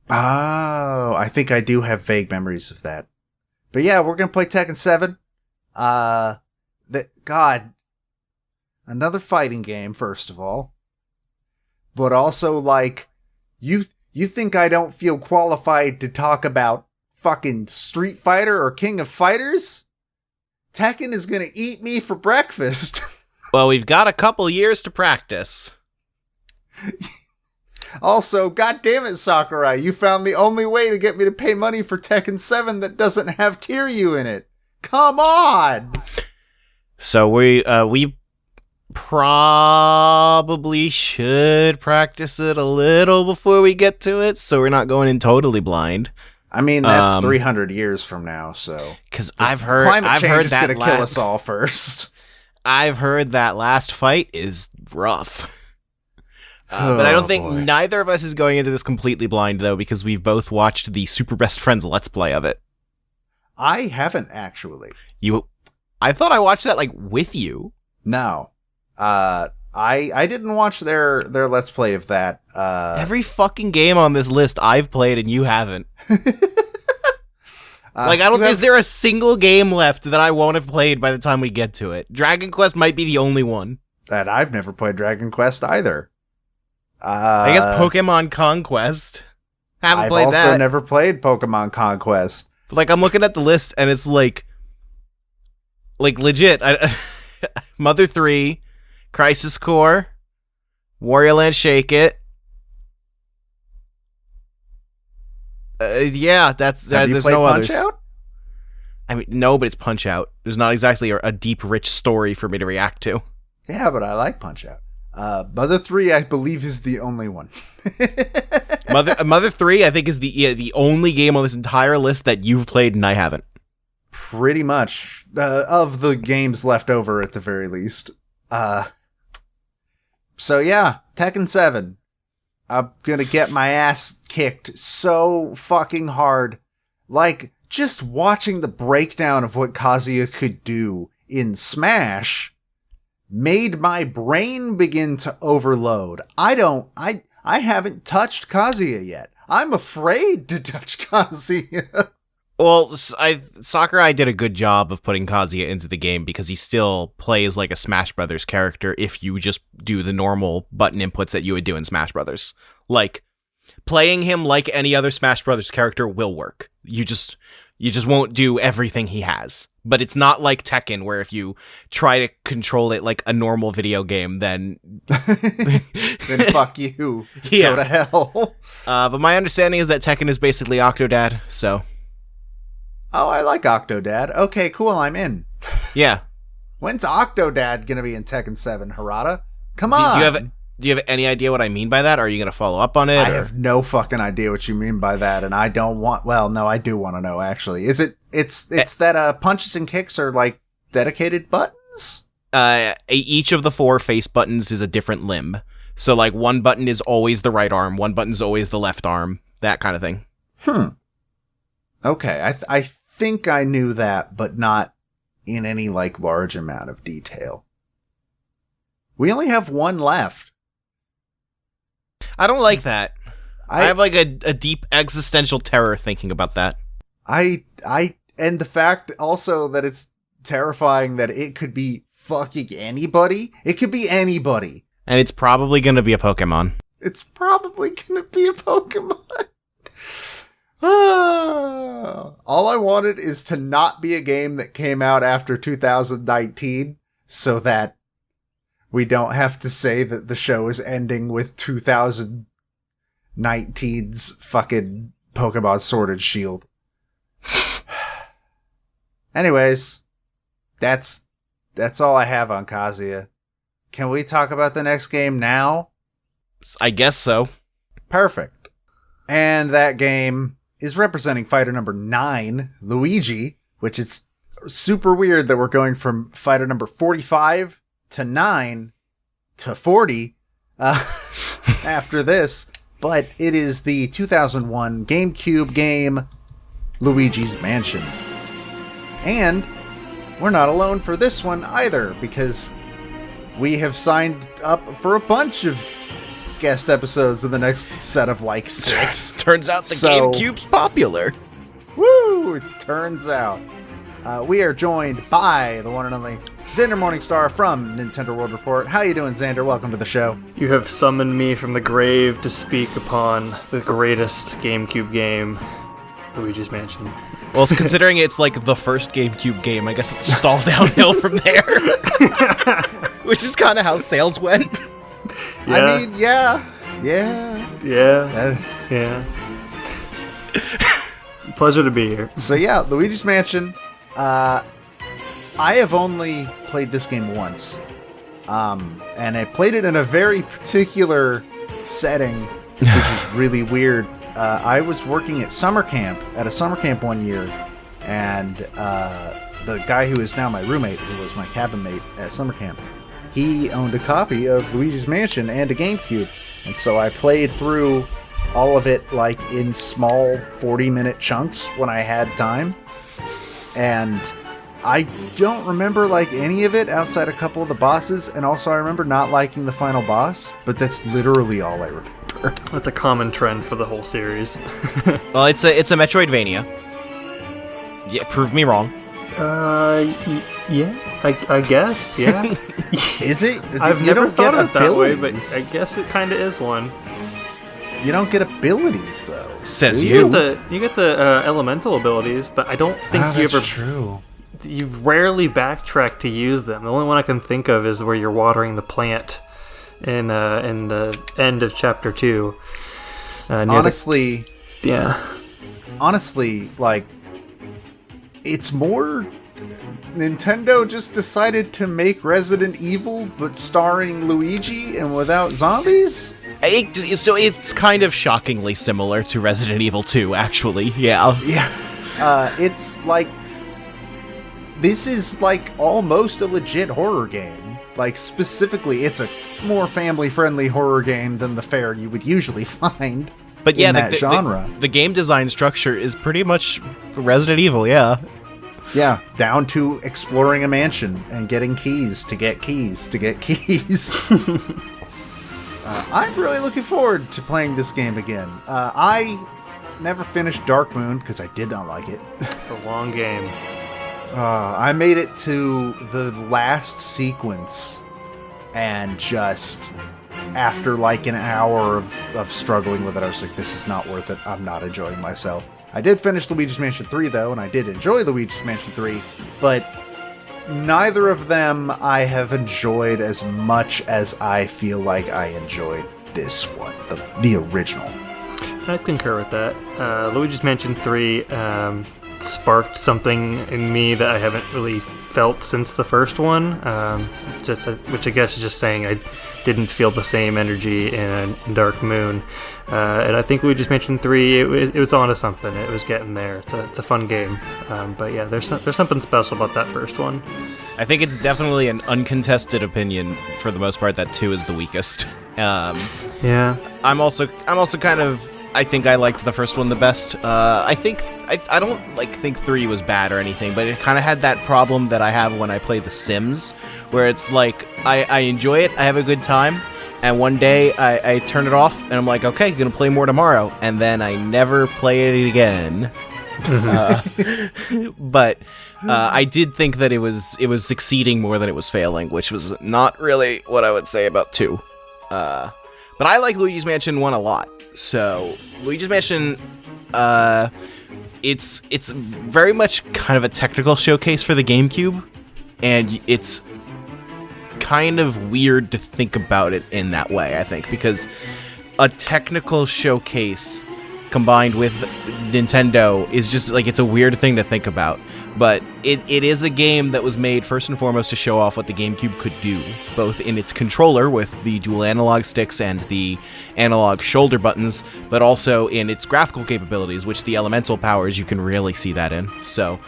Oh, I think I do have vague memories of that. But yeah, we're going to play Tekken 7. God, another fighting game, first of all. But also, you think I don't feel qualified to talk about fucking Street Fighter or King of Fighters? Tekken is going to eat me for breakfast. Well, we've got a couple years to practice. Also, God damn it, Sakurai, you found the only way to get me to pay money for Tekken 7 that doesn't have Kiryu in it. Come on! So we probably should practice it a little before we get to it, so we're not going in totally blind. I mean, that's 300 years from now, so... Because I've heard change is that going to kill us all first. I've heard that last fight is rough. But I don't think neither of us is going into this completely blind, though, because we've both watched the Super Best Friends Let's Play of it. I haven't actually. I thought I watched that, like, with you. No. I didn't watch their Let's Play of that. Every fucking game on this list I've played and you haven't. Like, I don't think is there a single game left that I won't have played by the time we get to it. Dragon Quest might be the only one. That I've never played Dragon Quest either. I guess Pokemon Conquest. Haven't played that. I've also never played Pokemon Conquest. But, like, I'm looking at the list and it's like legit. Mother 3, Crisis Core, Wario Land Shake It. Yeah, there's no others. Punch-Out? I mean, no, but it's Punch-Out. There's not exactly a deep, rich story for me to react to. Yeah, but I like Punch-Out. Mother 3, I believe, is the only one. Mother 3, I think, is the only game on this entire list that you've played and I haven't. Pretty much. Of the games left over, at the very least. So yeah, Tekken 7. I'm gonna get my ass kicked so fucking hard. Like, just watching the breakdown of what Kazuya could do in Smash made my brain begin to overload. I haven't touched Kazuya yet. I'm afraid to touch Kazuya. Well, Sakurai did a good job of putting Kazuya into the game because he still plays like a Smash Brothers character if you just do the normal button inputs that you would do in Smash Brothers. Like, playing him like any other Smash Brothers character will work. You just won't do everything he has. But it's not like Tekken, where if you try to control it like a normal video game, then then fuck you. Yeah. Go to hell. But my understanding is that Tekken is basically Octodad, so... Oh, I like Octodad. Okay, cool, I'm in. Yeah. When's Octodad gonna be in Tekken 7, Harada? Come on! Do you have any idea what I mean by that? Or are you gonna follow up on it? I have no fucking idea what you mean by that, and I don't want... Well, no, I do want to know, actually. Is it... It's that punches and kicks are, like, dedicated buttons? Each of the 4 face buttons is a different limb. So, like, one button is always the right arm, one button is always the left arm, that kind of thing. Okay, I think I knew that, but not in any, like, large amount of detail. We only have one left. I don't like that. I have, like, a deep existential terror thinking about that. And the fact also that it's terrifying that it could be fucking anybody. It could be anybody. And it's probably gonna be a Pokemon. It's probably gonna be a Pokemon. All I wanted is to not be a game that came out after 2019 so that we don't have to say that the show is ending with 2019's fucking Pokemon Sword and Shield. Anyways, that's all I have on Kazuya. Can we talk about the next game now? I guess so. Perfect. And that game is representing fighter number 9, Luigi, which is super weird that we're going from fighter number 45 to 9 to 40 after this. But it is the 2001 GameCube game, Luigi's Mansion. And we're not alone for this one either, because we have signed up for a bunch of guest episodes in the next set of like 6. Turns out the GameCube's popular. Woo! It turns out. We are joined by the one and only Xander Morningstar from Nintendo World Report. How you doing, Xander? Welcome to the show. You have summoned me from the grave to speak upon the greatest GameCube game, Luigi's Mansion. Well, considering it's like the first GameCube game, I guess it's just all downhill from there. Which is kind of how sales went. Yeah. I mean, yeah. Pleasure to be here. So yeah, Luigi's Mansion. I have only played this game once. And I played it in a very particular setting, which is really weird. I was working at a summer camp one year, and the guy who is now my roommate, who was my cabin mate at summer camp, he owned a copy of Luigi's Mansion and a GameCube, And so I played through all of it like in small 40-minute chunks when I had time. And I don't remember like any of it outside a couple of the bosses, and also I remember not liking the final boss, but that's literally all I remember. That's a common trend for the whole series. Well, it's a Metroidvania. Yeah, prove me wrong. Yeah, I guess, yeah. Is it? I've You never don't thought get of it that way, but abilities. I guess it kind of is one. You don't get abilities, though. Says Do you. You get the elemental abilities, but I don't think you ever. True. You've rarely backtracked to use them. The only one I can think of is where you're watering the plant in the end of chapter 2. Honestly, yeah. honestly, like, it's more Nintendo just decided to make Resident Evil, but starring Luigi and without zombies? So it's kind of shockingly similar to Resident Evil 2, actually. Yeah. Yeah. It's like, this is like almost a legit horror game. Like, specifically, it's a more family-friendly horror game than the fare you would usually find. But yeah, in that genre. The game design structure is pretty much Resident Evil, yeah. Yeah, down to exploring a mansion and getting keys to get keys to get keys. I'm really looking forward to playing this game again. I never finished Dark Moon because I did not like it. It's a long game. I made it to the last sequence, and just after like an hour of struggling with it, I was like, this is not worth it. I'm not enjoying myself. I did finish Luigi's Mansion 3, though, and I did enjoy Luigi's Mansion 3, but neither of them I have enjoyed as much as I feel like I enjoyed this one, the original. I concur with that. Luigi's Mansion 3 sparked something in me that I haven't really felt since the first one, which I guess is just saying I didn't feel the same energy in Dark Moon. And I think Luigi's Mansion 3, it was onto something. It was getting there. It's a fun game. But yeah, there's something special about that first one. I think it's definitely an uncontested opinion for the most part that 2 is the weakest. Yeah. I'm also kind of, I think I liked the first one the best. I don't think 3 was bad or anything, but it kind of had that problem that I have when I play The Sims, where it's like I enjoy it, I have a good time, and one day I turn it off and I'm like, okay, gonna play more tomorrow, and then I never play it again. But I did think that it was succeeding more than it was failing, which was not really what I would say about 2. But I like Luigi's Mansion 1 a lot. So Luigi's Mansion, it's very much kind of a technical showcase for the GameCube, and it's kind of weird to think about it in that way, I think, because a technical showcase combined with Nintendo is just like, it's a weird thing to think about. But it is a game that was made first and foremost to show off what the GameCube could do, both in its controller with the dual analog sticks and the analog shoulder buttons, but also in its graphical capabilities, which the elemental powers, you can really see that in. So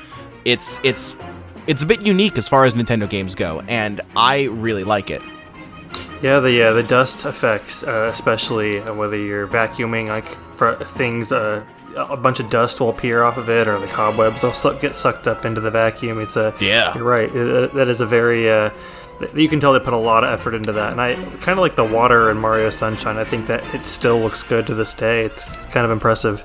it's a bit unique as far as Nintendo games go, and I really like it. Yeah, the dust effects, especially whether you're vacuuming like things, a bunch of dust will appear off of it, or the cobwebs will get sucked up into the vacuum. You're right. That is a very you can tell they put a lot of effort into that, and I kind of like the water in Mario Sunshine. I think that it still looks good to this day. It's kind of impressive.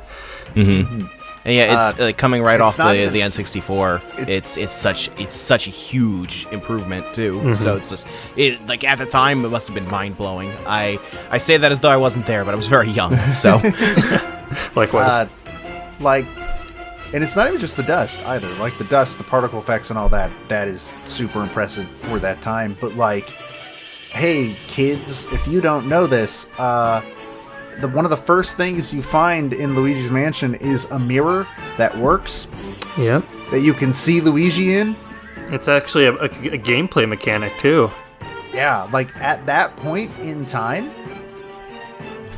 Mm-hmm. And yeah, it's like coming right off the N64. It's such a huge improvement too. Mm-hmm. So it's just like at the time it must have been mind blowing. I say that as though I wasn't there, but I was very young. So likewise. And it's not even just the dust either. Like the dust, the particle effects, and all that is super impressive for that time. But like, hey kids, if you don't know this, one of the first things you find in Luigi's Mansion is a mirror that works. Yep. That you can see Luigi in. It's actually a gameplay mechanic too. Yeah, like at that point in time,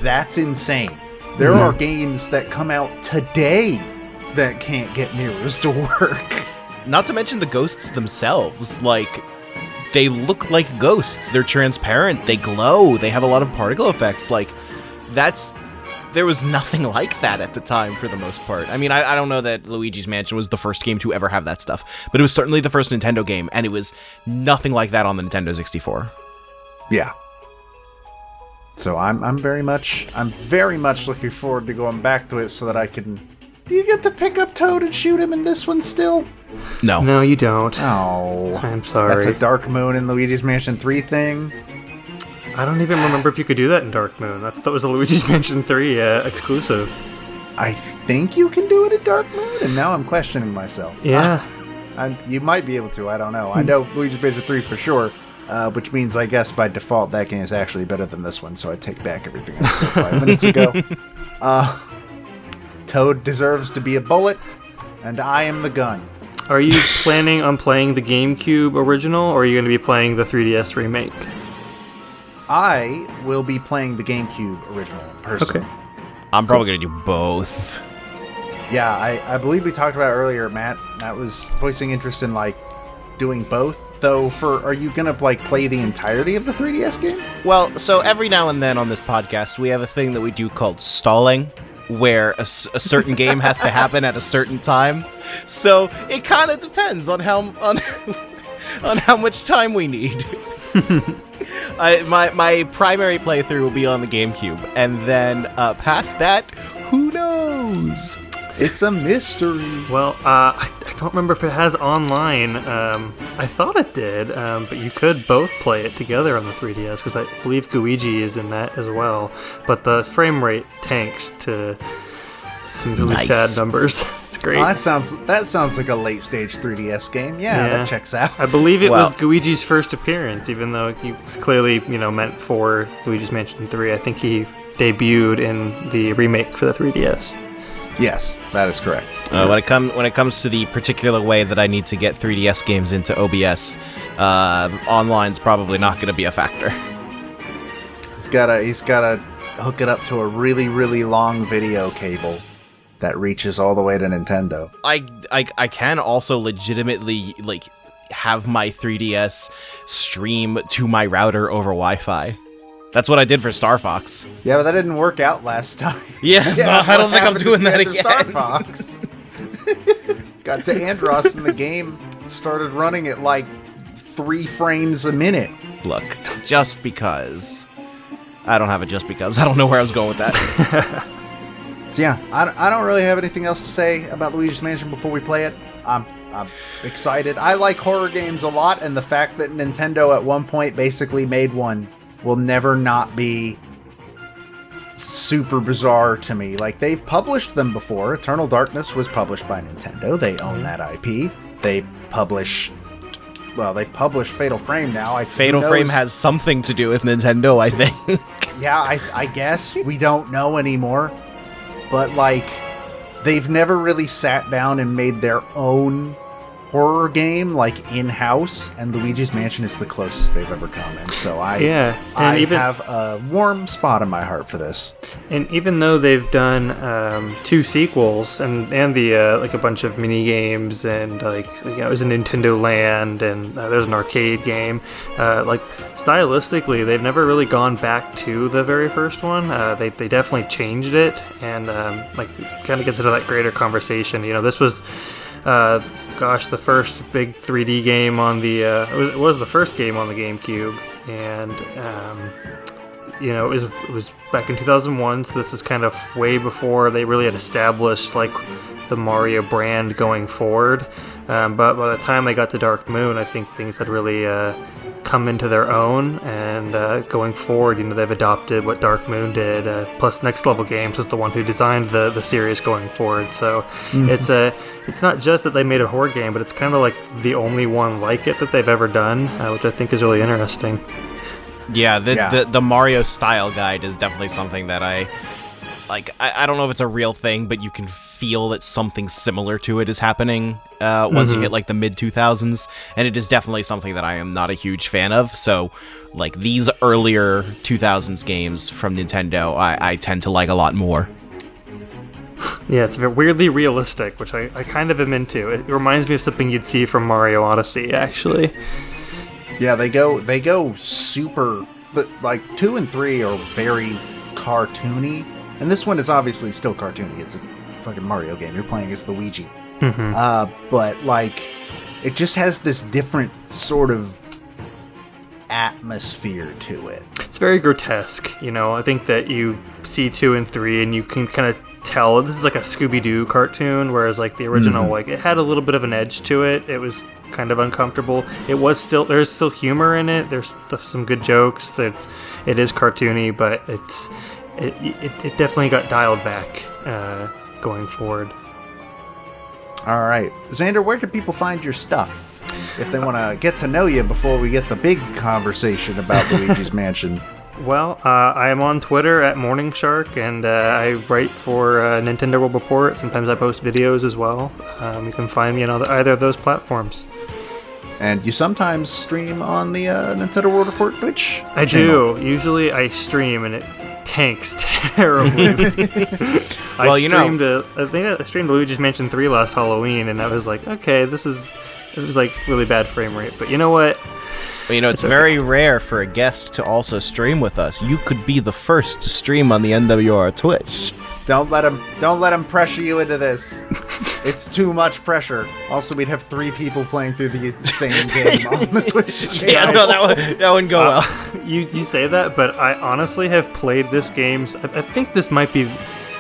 that's insane. There are games that come out today that can't get mirrors to work. Not to mention the ghosts themselves. Like, they look like ghosts. They're transparent. They glow. They have a lot of particle effects. Like, there was nothing like that at the time for the most part. I mean, I don't know that Luigi's Mansion was the first game to ever have that stuff, but it was certainly the first Nintendo game, and it was nothing like that on the Nintendo 64. Yeah. So I'm very much looking forward to going back to it so that I can. Do you get to pick up Toad and shoot him in this one still? No. No, you don't. Oh, I'm sorry. That's a Dark Moon in Luigi's Mansion 3 thing. I don't even remember if you could do that in Dark Moon. I thought that was a Luigi's Mansion 3 exclusive. I think you can do it in Dark Moon, and now I'm questioning myself. Yeah. You might be able to, I don't know. I know Luigi's Mansion 3 for sure, which means I guess by default that game is actually better than this one, so I take back everything I said 5 minutes ago. Toad deserves to be a bullet, and I am the gun. Are you planning on playing the GameCube original, or are you going to be playing the 3DS remake? I will be playing the GameCube original, personally. Okay. I'm probably going to do both. Yeah, I believe we talked about earlier, Matt was voicing interest in, like, doing both. Though, are you going to, like, play the entirety of the 3DS game? Well, so every now and then on this podcast, we have a thing that we do called stalling, where a certain game has to happen at a certain time. So it kind of depends on how much time we need. My primary playthrough will be on the GameCube, and then past that, who knows? It's a mystery. Well, I don't remember if it has online. I thought it did, but you could both play it together on the 3DS, because I believe Guigi is in that as well. But the frame rate tanks to some really sad numbers. It's great. Oh, that sounds like a late stage 3DS game. Yeah, that checks out. I believe it was Luigi's first appearance, even though he was clearly, meant for Luigi's Mansion 3. I think he debuted in the remake for the 3DS. Yes, that is correct. When it comes to the particular way that I need to get 3DS games into OBS, online's probably not going to be a factor. He's gotta hook it up to a really, really long video cable that reaches all the way to Nintendo. I can also legitimately have my 3DS stream to my router over Wi-Fi. That's what I did for Star Fox. Yeah, but that didn't work out last time. Yeah, no, I don't think I'm doing that again. Star Fox. Got to Andros and the game started running at like 3 frames a minute. Look, just because. I don't have a just because. I don't know where I was going with that. So yeah, I don't really have anything else to say about Luigi's Mansion before we play it. I'm excited. I like horror games a lot, and the fact that Nintendo at one point basically made one will never not be super bizarre to me. Like, they've published them before. Eternal Darkness was published by Nintendo. They own that IP. They publish Fatal Frame now. Fatal Frame has something to do with Nintendo, I think. Yeah, I guess. We don't know anymore. But, like, they've never really sat down and made their own horror game, like, in-house, and Luigi's Mansion is the closest they've ever come. And so I have a warm spot in my heart for this. And even though they've done 2 sequels and the like a bunch of mini games and it was a Nintendo Land and there's an arcade game, like stylistically they've never really gone back to the very first one. They definitely changed it, and kind of gets into that greater conversation. This was the first big 3D game on the it was the first game on the GameCube, and it was back in 2001, so this is kind of way before they really had established like the Mario brand going forward. But by the time they got to Dark Moon, I think things had really come into their own, and going forward, they've adopted what Dark Moon did. Plus, Next Level Games was the one who designed the series going forward. So it's not just that they made a horror game, but it's kind of like the only one like it that they've ever done, which I think is really interesting. Yeah, the Mario style guide is definitely something that I don't know if it's a real thing, but you can feel that something similar to it is happening once you hit like the mid-2000s, and it is definitely something that I am not a huge fan of. So like these earlier 2000s games from Nintendo, I tend to like a lot more. Yeah, it's weirdly realistic, which I kind of am into. It reminds me of something you'd see from Mario Odyssey, actually. Yeah, they go super, like 2 and 3 are very cartoony. And this one is obviously still cartoony. It's a fucking Mario game. You're playing as Luigi. But like, it just has this different sort of atmosphere to it. It's very grotesque, you know. I think that you see 2 and 3 and you can kind of tell this is like a Scooby-Doo cartoon, whereas like the original, like it had a little bit of an edge to it. It was kind of uncomfortable. There's still humor in it. There's some good jokes. It is cartoony, but it definitely got dialed back going forward. All right, Xander, where can people find your stuff if they want to get to know you before we get the big conversation about Luigi's Mansion? Well, I am on Twitter at Morning Shark, and I write for Nintendo World Report. Sometimes I post videos as well. You can find me on either of those platforms. And you sometimes stream on the Nintendo World Report Twitch I channel. do. Usually I stream, and it tanks terribly. Well, I think I streamed Luigi's Mansion 3 last Halloween, and I was like, okay, it was like really bad frame rate. But you know what? Well, it's very rare for a guest to also stream with us. You could be the first to stream on the NWR Twitch. Don't let him pressure you into this. It's too much pressure. Also, we'd have 3 people playing through the same game on the Twitch channel. Yeah, no, that wouldn't go well. You say that, but I honestly have played this game. I think this might be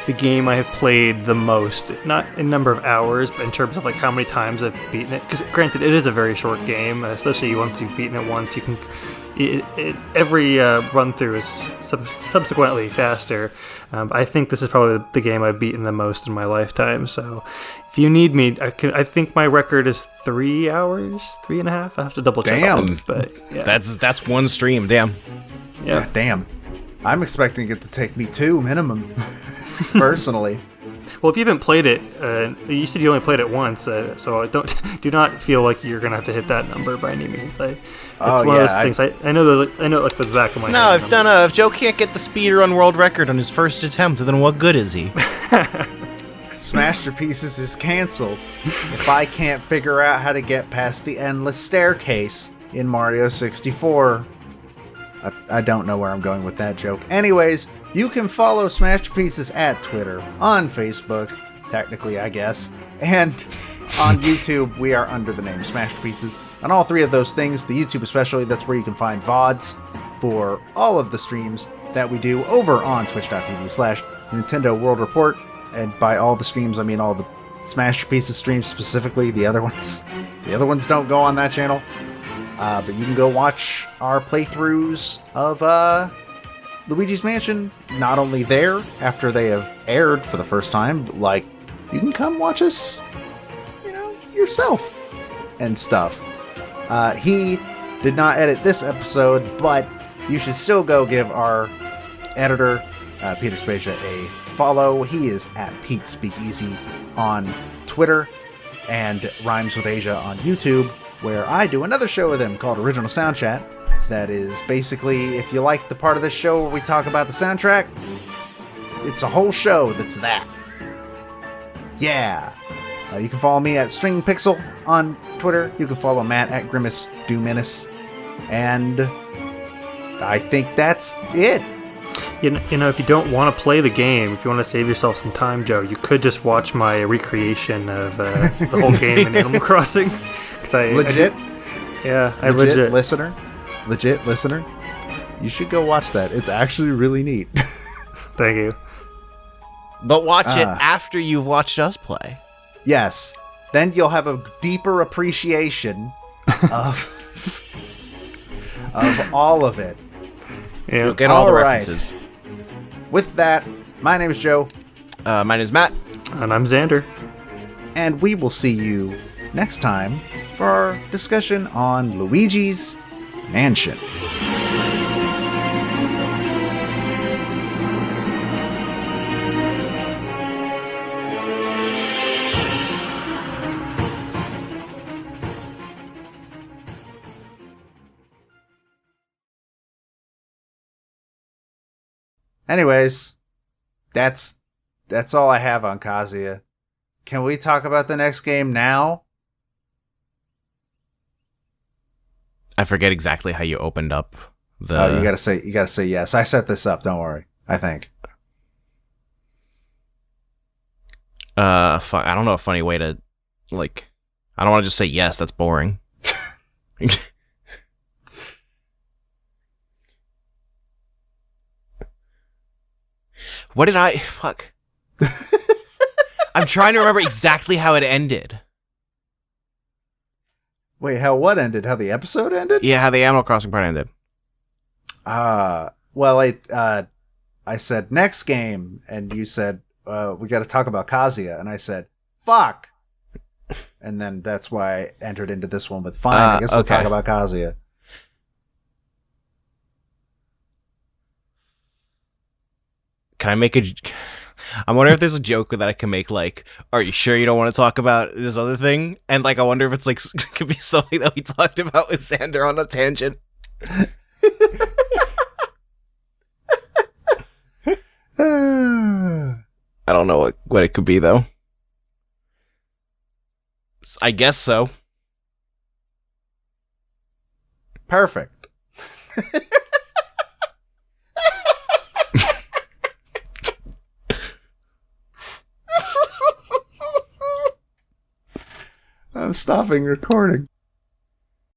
the game I have played the most, not in number of hours, but in terms of like how many times I've beaten it. Because granted, it is a very short game, especially once you've beaten it once. You can every run through is subsequently faster. I think this is probably the game I've beaten the most in my lifetime. So if you need me, I think my record is 3 hours, 3.5. I have to double check. Damn. But yeah. That's one stream. Damn. Yeah, damn. I'm expecting it to take me 2 minimum. Personally. Well, if you haven't played it, you said you only played it once, so do not feel like you're gonna have to hit that number by any means. It's one of those things. I know it like the back of my hand. If Joe can't get the speedrun world record on his first attempt, then what good is he? Smashterpieces is canceled if I can't figure out how to get past the endless staircase in Mario 64. I don't know where I'm going with that joke. Anyways, you can follow Smashterpieces at Twitter, on Facebook, technically I guess, and on YouTube we are under the name Smashterpieces. On all 3 of those things, the YouTube especially, that's where you can find VODs for all of the streams that we do over on twitch.tv/Nintendo World Report. And by all the streams, I mean all the Smashterpieces streams specifically. The other ones don't go on that channel. But you can go watch our playthroughs of Luigi's Mansion, not only there after they have aired for the first time, but like, you can come watch us, yourself and stuff. He did not edit this episode, but you should still go give our editor, Peter Spezia, a follow. He is at Pete Speakeasy on Twitter and Rhymes with Asia on YouTube, where I do another show with him called Original Sound Chat. That is basically, if you like the part of this show where we talk about the soundtrack, it's a whole show that's that. Yeah. You can follow me at StringPixel on Twitter. You can follow Matt at Grimace Do Menace. And I think that's it. You know, if you don't want to play the game, if you want to save yourself some time, Joe, you could just watch my recreation of the whole game in Animal Crossing. Legit listener, you should go watch that. It's actually really neat. Thank you. But watch it after you've watched us play. Yes. Then you'll have a deeper appreciation of all of it. Yeah. You'll get all the All right. references. With that, my name is Joe, My name is Matt. And I'm Xander. and we will see you next time for our discussion on Luigi's Mansion. Anyways, that's all I have on Kazuya. Can we talk about the next game now? I forget exactly how you opened up the. Oh, you gotta say yes. I set this up. Don't worry. I think. I don't know a funny way to, like, I don't want to just say yes, that's boring. What did I, fuck. I'm trying to remember exactly how it ended. Wait, how what ended? How the episode ended? Yeah, how the Animal Crossing part ended. Well, I said next game, and you said we got to talk about Kazuya, and I said fuck, and then that's why I entered into this one with fine. I guess we'll okay. talk about Kazuya. Can I make a... I'm wondering if there's a joke that I can make, like, are you sure you don't want to talk about this other thing? And, like, I wonder if it's, like, could be something that we talked about with Xander on a tangent. I don't know what it could be, though. I guess so. Perfect. I'm stopping recording.